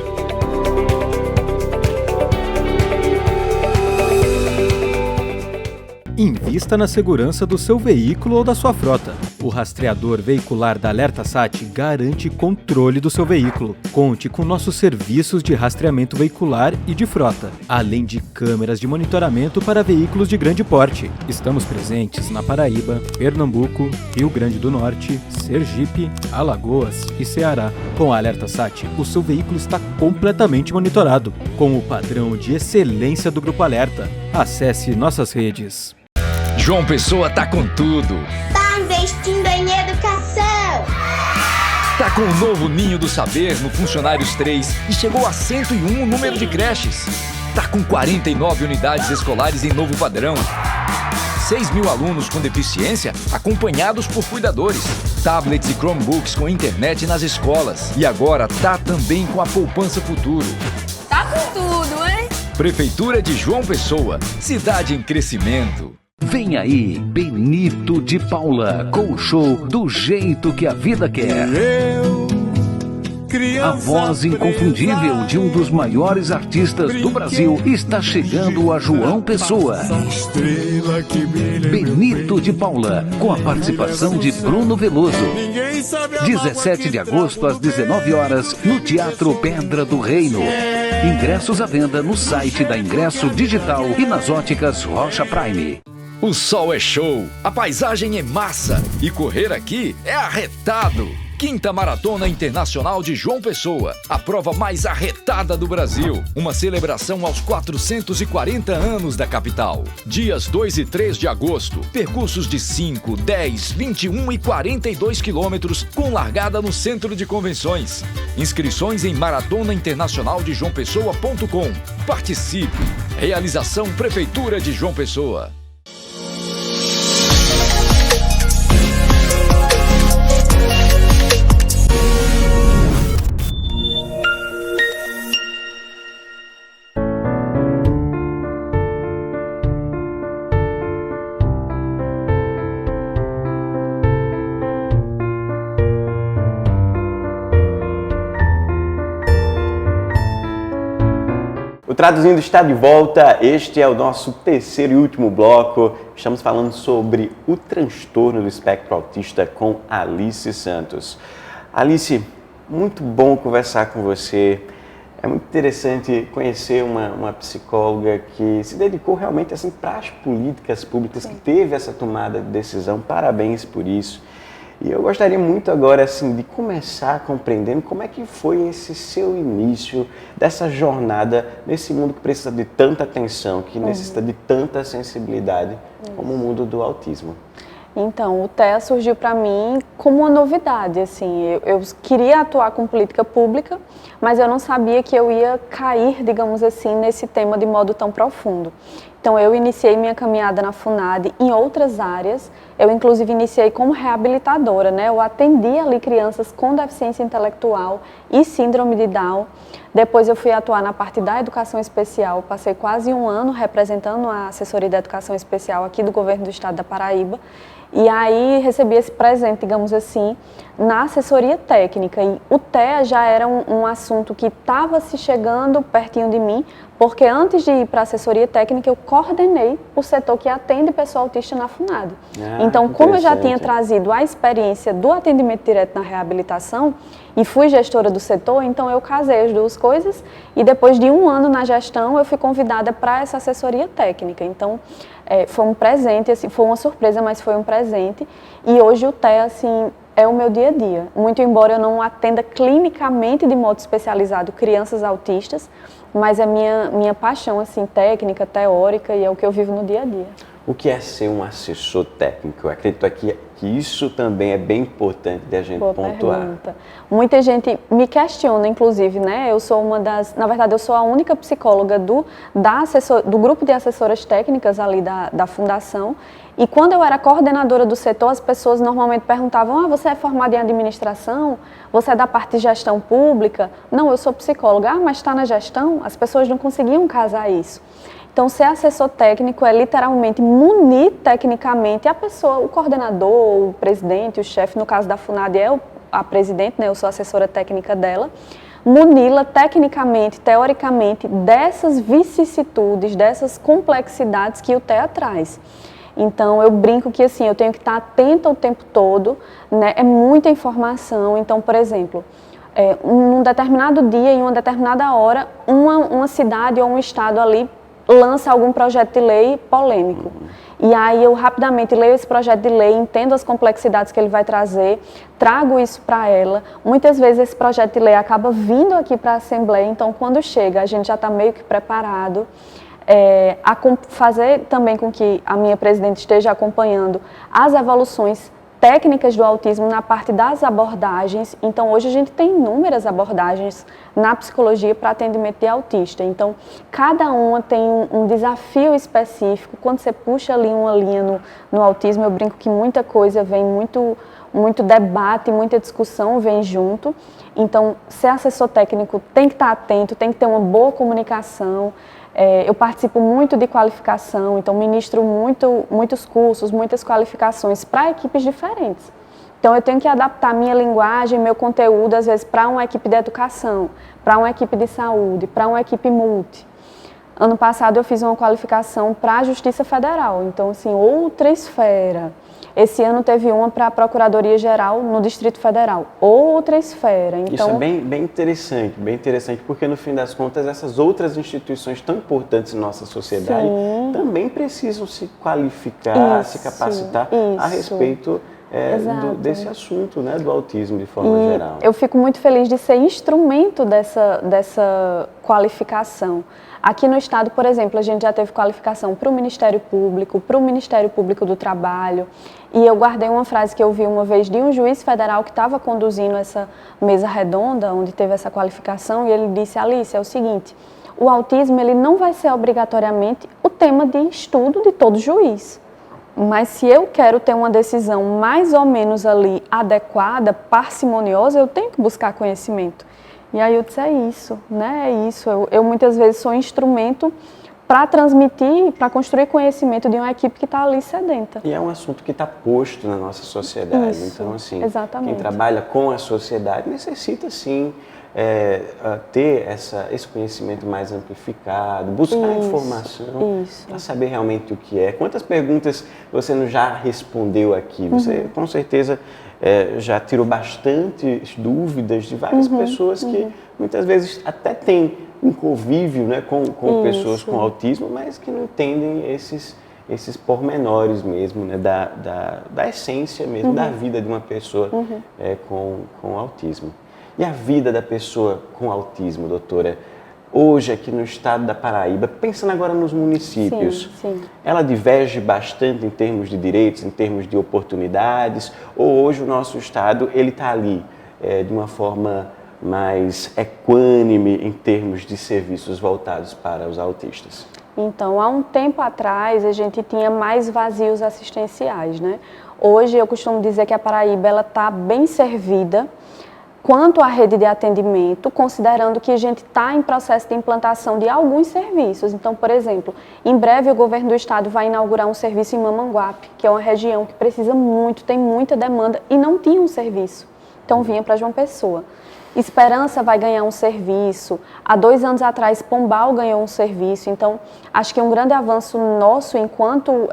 Invista na segurança do seu veículo ou da sua frota. O rastreador veicular da AlertaSat garante controle do seu veículo. Conte com nossos serviços de rastreamento veicular e de frota, além de câmeras de monitoramento para veículos de grande porte. Estamos presentes na Paraíba, Pernambuco, Rio Grande do Norte, Sergipe, Alagoas e Ceará. Com a AlertaSat, o seu veículo está completamente monitorado, com o padrão de excelência do Grupo Alerta. Acesse nossas redes. João Pessoa tá com tudo. Tá investindo em educação. Tá com o novo Ninho do Saber no Funcionários 3 e chegou a 101 o número de creches. Tá com 49 unidades escolares em novo padrão. 6 mil alunos com deficiência acompanhados por cuidadores. Tablets e Chromebooks com internet nas escolas. E agora tá também com a Poupança Futuro. Tá com tudo, hein? Prefeitura de João Pessoa, cidade em crescimento. Vem aí, Benito de Paula, com o show Do Jeito que a Vida Quer. A voz inconfundível de um dos maiores artistas do Brasil está chegando a João Pessoa. Benito de Paula, com a participação de Bruno Veloso. 17 de agosto, às 19 horas, no Teatro Pedra do Reino. Ingressos à venda no site da Ingresso Digital e nas óticas Rocha Prime. O sol é show, a paisagem é massa e correr aqui é arretado. 5ª Maratona Internacional de João Pessoa, a prova mais arretada do Brasil. Uma celebração aos 440 anos da capital. Dias 2 e 3 de agosto, percursos de 5, 10, 21 e 42 quilômetros com largada no Centro de Convenções. Inscrições em maratonainternacionaldejoaopessoa.com. Participe! Realização Prefeitura de João Pessoa. O Traduzindo está de volta, este é o nosso terceiro e último bloco. Estamos falando sobre o transtorno do espectro autista com Alice Santos. Alice, muito bom conversar com você. É muito interessante conhecer uma psicóloga que se dedicou realmente assim, para as políticas públicas, que teve essa tomada de decisão. Parabéns por isso. E eu gostaria muito agora assim, de começar compreendendo como é que foi esse seu início dessa jornada nesse mundo que precisa de tanta atenção, que necessita de tanta sensibilidade, como o mundo do autismo. Então, o TEA surgiu para mim como uma novidade, assim, eu queria atuar com política pública, mas eu não sabia que eu ia cair, digamos assim, nesse tema de modo tão profundo. Então, eu iniciei minha caminhada na FUNAD em outras áreas, eu inclusive iniciei como reabilitadora, né? Eu atendi ali crianças com deficiência intelectual e síndrome de Down. Depois eu fui atuar na parte da educação especial, passei quase um ano representando a assessoria da educação especial aqui do governo do estado da Paraíba. E aí recebi esse presente, digamos assim, na assessoria técnica. E o TEA já era um assunto que estava se chegando pertinho de mim, porque antes de ir para a assessoria técnica, eu coordenei o setor que atende pessoa autista na FUNAD. Então, como eu já tinha trazido a experiência do atendimento direto na reabilitação e fui gestora do setor, então eu casei as duas coisas e depois de um ano na gestão, eu fui convidada para essa assessoria técnica. Então, foi um presente, assim, foi uma surpresa, mas foi um presente. E hoje o TEA, assim, é o meu dia a dia. Muito embora eu não atenda clinicamente de modo especializado crianças autistas, mas é minha paixão, assim, técnica, teórica, e é o que eu vivo no dia a dia. O que é ser um assessor técnico? Eu acredito aqui que isso também é bem importante de a gente pontuar. Pergunta. Muita gente me questiona, inclusive, né? Eu sou na verdade, eu sou a única psicóloga do grupo de assessoras técnicas ali da fundação. E quando eu era coordenadora do setor, as pessoas normalmente perguntavam: você é formada em administração? Você é da parte de gestão pública? Não, eu sou psicóloga. Mas está na gestão? As pessoas não conseguiam casar isso. Então, ser assessor técnico é literalmente munir tecnicamente a pessoa, o coordenador, o presidente, o chefe, no caso da FUNAD é a presidente, né? Eu sou assessora técnica dela, muni-la tecnicamente, teoricamente, dessas vicissitudes, dessas complexidades que o TEA traz. Então, eu brinco que assim, eu tenho que estar atenta o tempo todo, né? É muita informação. Então, por exemplo, um determinado dia, em uma determinada hora, uma cidade ou um estado ali lança algum projeto de lei polêmico. E aí eu rapidamente leio esse projeto de lei, entendo as complexidades que ele vai trazer, trago isso para ela. Muitas vezes esse projeto de lei acaba vindo aqui para a Assembleia, então quando chega a gente já está meio que preparado. A fazer também com que a minha presidente esteja acompanhando as evoluções técnicas do autismo na parte das abordagens. Então, hoje a gente tem inúmeras abordagens na psicologia para atendimento de autista. Então, cada uma tem um desafio específico. Quando você puxa ali uma linha no autismo, eu brinco que muita coisa vem, muito debate, muita discussão vem junto. Então, ser assessor técnico tem que estar atento, tem que ter uma boa comunicação. Eu participo muito de qualificação, então ministro muitos cursos, muitas qualificações para equipes diferentes. Então eu tenho que adaptar minha linguagem, meu conteúdo, às vezes, para uma equipe de educação, para uma equipe de saúde, para uma equipe multi. Ano passado eu fiz uma qualificação para a Justiça Federal, então assim, outra esfera. Esse ano teve uma para a Procuradoria-Geral no Distrito Federal, outra esfera. Então, isso é bem interessante, porque no fim das contas essas outras instituições tão importantes em nossa sociedade também precisam se qualificar, se capacitar a respeito desse assunto, né, do autismo de forma geral. Eu fico muito feliz de ser instrumento dessa qualificação. Aqui no estado, por exemplo, a gente já teve qualificação para o Ministério Público do Trabalho, e eu guardei uma frase que eu vi uma vez de um juiz federal que estava conduzindo essa mesa redonda, onde teve essa qualificação, e ele disse: Alice, é o seguinte, o autismo ele não vai ser obrigatoriamente o tema de estudo de todo juiz, mas se eu quero ter uma decisão mais ou menos ali adequada, parcimoniosa, eu tenho que buscar conhecimento. E aí eu disse, é isso, né? É isso. Eu muitas vezes sou instrumento para transmitir, para construir conhecimento de uma equipe que está ali sedenta. E é um assunto que está posto na nossa sociedade. Isso, então, assim, exatamente. Quem trabalha com a sociedade necessita, sim, ter esse conhecimento mais amplificado, buscar informação para saber realmente o que é. Quantas perguntas você não já respondeu aqui? Você, com certeza, já tirou bastantes dúvidas de várias pessoas que muitas vezes até têm um convívio, né, com pessoas com autismo, mas que não entendem esses pormenores mesmo, né, da essência mesmo da vida de uma pessoa com autismo. E a vida da pessoa com autismo, doutora, hoje aqui no estado da Paraíba, pensando agora nos municípios, ela diverge bastante em termos de direitos, em termos de oportunidades, ou hoje o nosso estado ele está ali de uma forma mais equânime em termos de serviços voltados para os autistas? Então, há um tempo atrás, a gente tinha mais vazios assistenciais, né? Hoje, eu costumo dizer que a Paraíba está bem servida quanto à rede de atendimento, considerando que a gente está em processo de implantação de alguns serviços. Então, por exemplo, em breve o governo do estado vai inaugurar um serviço em Mamanguape, que é uma região que precisa muito, tem muita demanda e não tinha um serviço. Então, vinha para João Pessoa. Esperança vai ganhar um serviço. Há 2 anos atrás, Pombal ganhou um serviço. Então, acho que um grande avanço nosso enquanto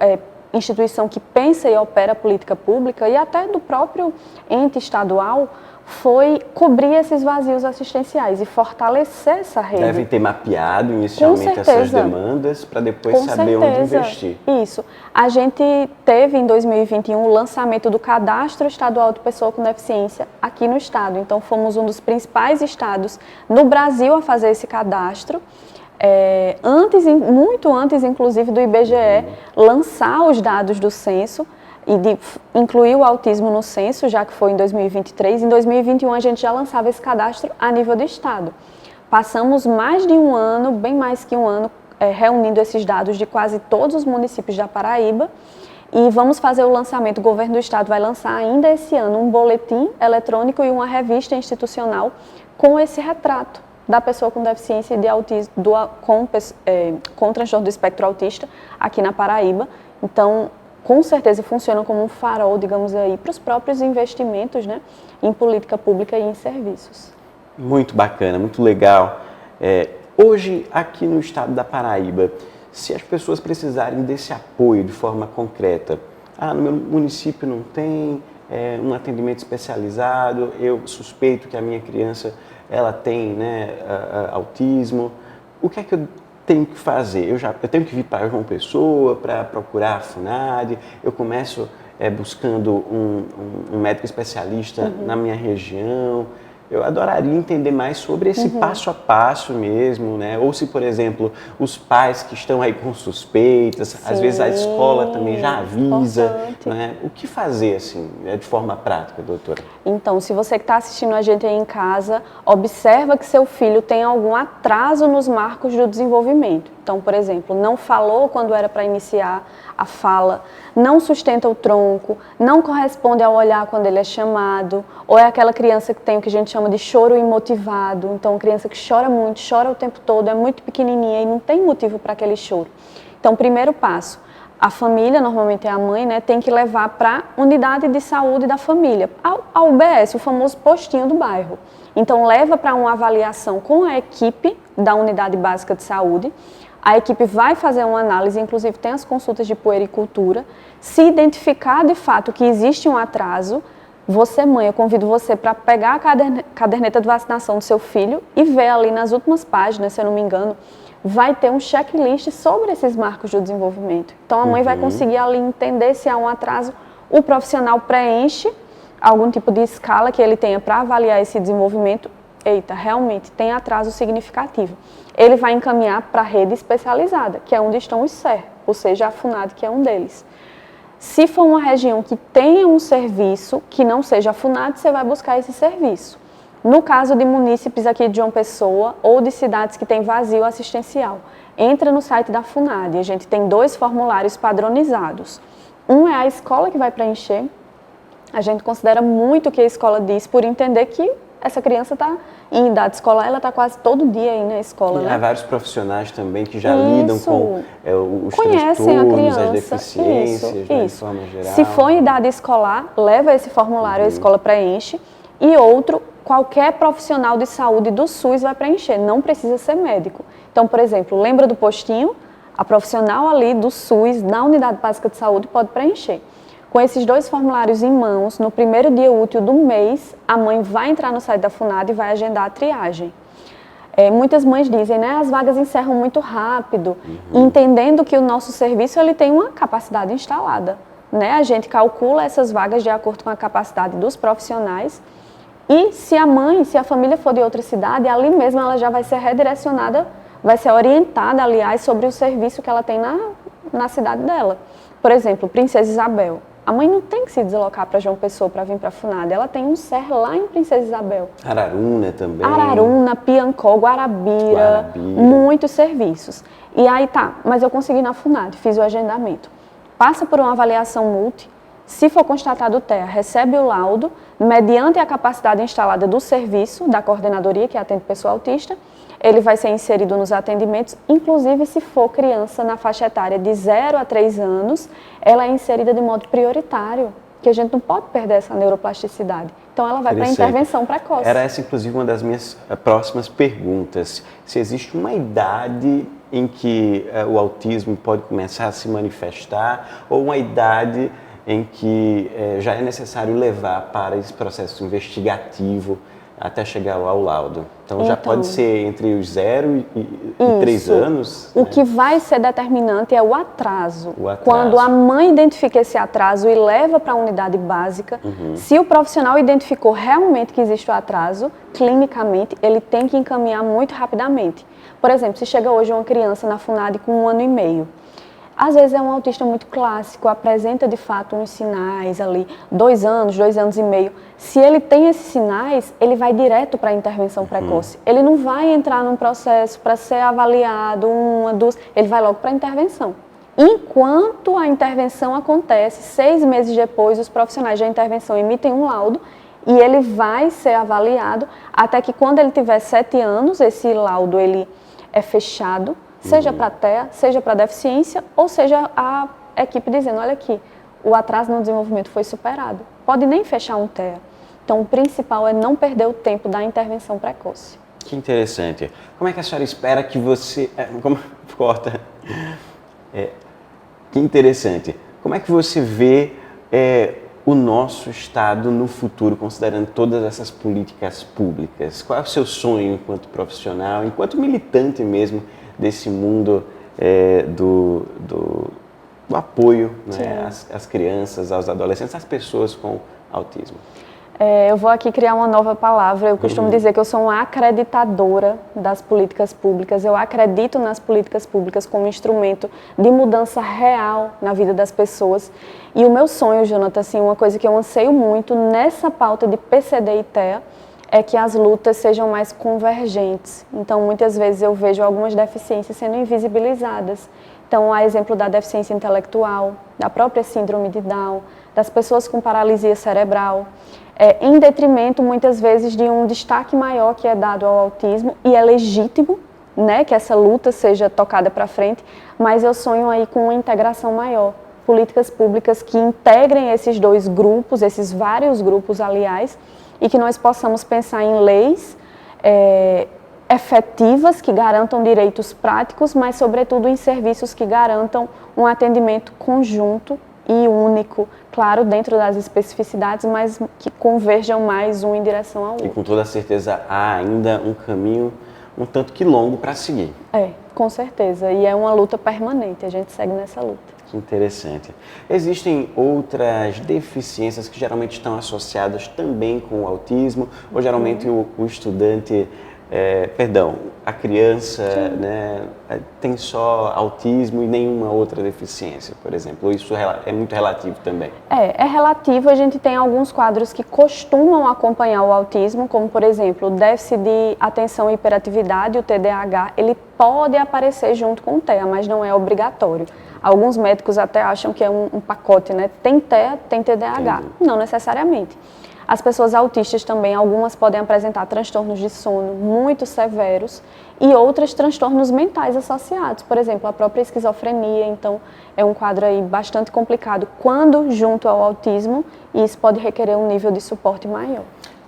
instituição que pensa e opera política pública e até do próprio ente estadual foi cobrir esses vazios assistenciais e fortalecer essa rede. Devem ter mapeado inicialmente essas demandas para depois saber onde investir. Isso. A gente teve em 2021 o lançamento do Cadastro Estadual de Pessoa com Deficiência aqui no estado. Então fomos um dos principais estados no Brasil a fazer esse cadastro. Muito antes, inclusive, do IBGE lançar os dados do censo e de incluir o autismo no censo, já que foi em 2023. Em 2021, a gente já lançava esse cadastro a nível do estado. Passamos mais de um ano, bem mais que um ano, reunindo esses dados de quase todos os municípios da Paraíba e vamos fazer o lançamento. O governo do estado vai lançar ainda esse ano um boletim eletrônico e uma revista institucional com esse retrato da pessoa com deficiência de autismo, com transtorno do espectro autista aqui na Paraíba. Então, com certeza funciona como um farol, digamos aí, para os próprios investimentos, né, em política pública e em serviços. Muito bacana, muito legal. Hoje, aqui no estado da Paraíba, se as pessoas precisarem desse apoio de forma concreta, no meu município não tem um atendimento especializado, eu suspeito que a minha criança ela tem, né, autismo, o que é que eu tenho que fazer? Eu tenho que vir para João Pessoa para procurar a FUNAD, eu começo buscando um médico especialista na minha região, eu adoraria entender mais sobre esse passo a passo mesmo, né? Ou se, por exemplo, os pais que estão aí com suspeitas, às vezes a escola também já avisa, né? O que fazer, assim, de forma prática, doutora? Então, se você que está assistindo a gente aí em casa, observa que seu filho tem algum atraso nos marcos do desenvolvimento. Então, por exemplo, não falou quando era para iniciar a fala, não sustenta o tronco, não corresponde ao olhar quando ele é chamado, ou é aquela criança que tem o que a gente chama de choro imotivado. Então, uma criança que chora muito, chora o tempo todo, é muito pequenininha e não tem motivo para aquele choro. Então, primeiro passo, a família, normalmente é a mãe, né, tem que levar para a unidade de saúde da família, a UBS, o famoso postinho do bairro. Então, leva para uma avaliação com a equipe da unidade básica de saúde. A equipe vai fazer uma análise, inclusive tem as consultas de puericultura. Se identificar de fato que existe um atraso, você, mãe, eu convido você para pegar a caderneta de vacinação do seu filho e ver ali nas últimas páginas, se eu não me engano, vai ter um checklist sobre esses marcos do desenvolvimento. Então a mãe vai conseguir ali entender se há um atraso, o profissional preenche algum tipo de escala que ele tenha para avaliar esse desenvolvimento. Eita, realmente tem atraso significativo. Ele vai encaminhar para a rede especializada, que é onde estão os SER, ou seja, a FUNAD, que é um deles. Se for uma região que tenha um serviço que não seja a FUNAD, você vai buscar esse serviço. No caso de munícipes aqui de João Pessoa ou de cidades que têm vazio assistencial, entra no site da FUNAD. A gente tem 2 formulários padronizados. Um é a escola que vai preencher. A gente considera muito o que a escola diz por entender que essa criança está em idade escolar, ela está quase todo dia aí na escola. E né? há vários profissionais também que já lidam com os conhecem transtornos, a criança, as deficiências, né, de forma geral. Se for em idade escolar, leva esse formulário, a escola preenche. E outro, qualquer profissional de saúde do SUS vai preencher, não precisa ser médico. Então, por exemplo, lembra do postinho? A profissional ali do SUS, na unidade básica de saúde, pode preencher. Com esses 2 formulários em mãos, no primeiro dia útil do mês, a mãe vai entrar no site da FUNAD e vai agendar a triagem. Muitas mães dizem, né, as vagas encerram muito rápido, entendendo que o nosso serviço ele tem uma capacidade instalada. Né? A gente calcula essas vagas de acordo com a capacidade dos profissionais e se a família for de outra cidade, ali mesmo ela já vai ser redirecionada, vai ser orientada, aliás, sobre o serviço que ela tem na cidade dela. Por exemplo, Princesa Isabel. A mãe não tem que se deslocar para João Pessoa para vir para a FUNAD, ela tem um SER lá em Princesa Isabel. Araruna também. Araruna, Piancó, Guarabira, muitos serviços. E aí tá, mas eu consegui na FUNAD, fiz o agendamento. Passa por uma avaliação multi, se for constatado TEA, recebe o laudo, mediante a capacidade instalada do serviço, da coordenadoria que atende pessoa autista, ele vai ser inserido nos atendimentos, inclusive se for criança na faixa etária de 0 a 3 anos, ela é inserida de modo prioritário, que a gente não pode perder essa neuroplasticidade. Então ela vai para a intervenção precoce. Era essa, inclusive, uma das minhas próximas perguntas. Se existe uma idade em que o autismo pode começar a se manifestar ou uma idade em que já é necessário levar para esse processo investigativo até chegar ao laudo. Então já pode ser entre os 0 e 3 anos. O que vai ser determinante é o atraso. Quando a mãe identifica esse atraso e leva para a unidade básica, se o profissional identificou realmente que existe o atraso, clinicamente ele tem que encaminhar muito rapidamente. Por exemplo, se chega hoje uma criança na FUNAD com 1 ano e meio, às vezes é um autista muito clássico, apresenta de fato uns sinais ali, 2 anos, 2 anos e meio. Se ele tem esses sinais, ele vai direto para a intervenção precoce. Ele não vai entrar num processo para ser avaliado, 1, 2, ele vai logo para a intervenção. Enquanto a intervenção acontece, 6 meses depois, os profissionais da intervenção emitem um laudo e ele vai ser avaliado até que quando ele tiver 7 anos, esse laudo ele é fechado, seja para TEA, seja para deficiência, ou seja a equipe dizendo, olha aqui, o atraso no desenvolvimento foi superado. Pode nem fechar um TEA. Então, o principal é não perder o tempo da intervenção precoce. Que interessante. Como é que a senhora espera que você... Corta. Que interessante. Como é que você vê o nosso Estado no futuro, considerando todas essas políticas públicas? Qual é o seu sonho enquanto profissional, enquanto militante mesmo desse mundo do apoio, né, às crianças, aos adolescentes, às pessoas com autismo? Eu vou aqui criar uma nova palavra. Eu costumo dizer que eu sou uma acreditadora das políticas públicas. Eu acredito nas políticas públicas como instrumento de mudança real na vida das pessoas. E o meu sonho, Jonathan, assim, uma coisa que eu anseio muito nessa pauta de PCD e TEA é que as lutas sejam mais convergentes. Então, muitas vezes eu vejo algumas deficiências sendo invisibilizadas. Então, há exemplo da deficiência intelectual, da própria síndrome de Down, das pessoas com paralisia cerebral, em detrimento, muitas vezes, de um destaque maior que é dado ao autismo, e é legítimo, né, que essa luta seja tocada para frente, mas eu sonho aí com uma integração maior, políticas públicas que integrem esses dois grupos, esses vários grupos, aliás, e que nós possamos pensar em leis efetivas, que garantam direitos práticos, mas, sobretudo, em serviços que garantam um atendimento conjunto e único, claro, dentro das especificidades, mas que converjam mais um em direção ao outro. E com toda certeza há ainda um caminho um tanto que longo para seguir. Com certeza, e é uma luta permanente, a gente segue nessa luta. Que interessante. Existem outras deficiências que geralmente estão associadas também com o autismo, ou geralmente o estudante, a criança, né, tem só autismo e nenhuma outra deficiência, por exemplo, ou isso é muito relativo também? É relativo, a gente tem alguns quadros que costumam acompanhar o autismo, como por exemplo, o déficit de atenção e hiperatividade, o TDAH, ele pode aparecer junto com o TEA, mas não é obrigatório. Alguns médicos até acham que é um pacote, né? Tem TEA, tem TDAH. Entendi. Não necessariamente. As pessoas autistas também, algumas podem apresentar transtornos de sono muito severos e outras transtornos mentais associados. Por exemplo, a própria esquizofrenia, então é um quadro aí bastante complicado quando junto ao autismo, e isso pode requerer um nível de suporte maior.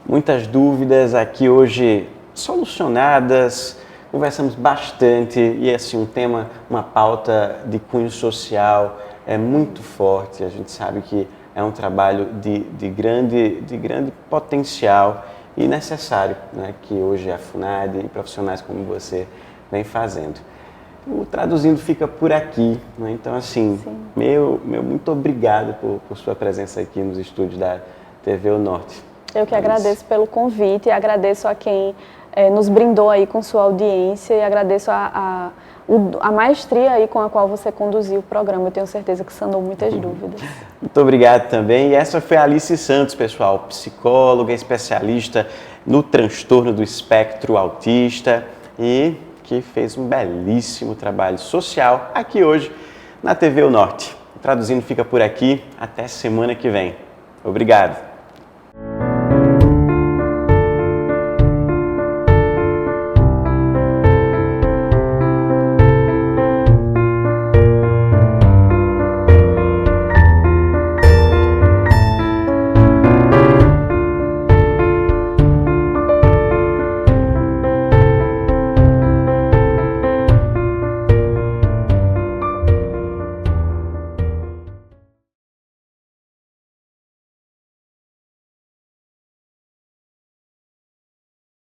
Muitas dúvidas aqui hoje solucionadas, conversamos bastante e assim um tema, uma pauta de cunho social é muito forte, a gente sabe que é um trabalho de grande potencial e necessário, né, que hoje a FUNAD e profissionais como você vem fazendo. O Traduzindo fica por aqui, né? Então assim, meu muito obrigado por sua presença aqui nos estúdios da TV O Norte. Eu que agradeço pelo convite e agradeço a quem nos brindou aí com sua audiência e agradeço a maestria aí com a qual você conduziu o programa. Eu tenho certeza que sanou muitas dúvidas. Muito obrigado também. E essa foi a Alice Santos, pessoal, psicóloga, especialista no transtorno do espectro autista e que fez um belíssimo trabalho social aqui hoje na TV O Norte. Traduzindo fica por aqui. Até semana que vem. Obrigado.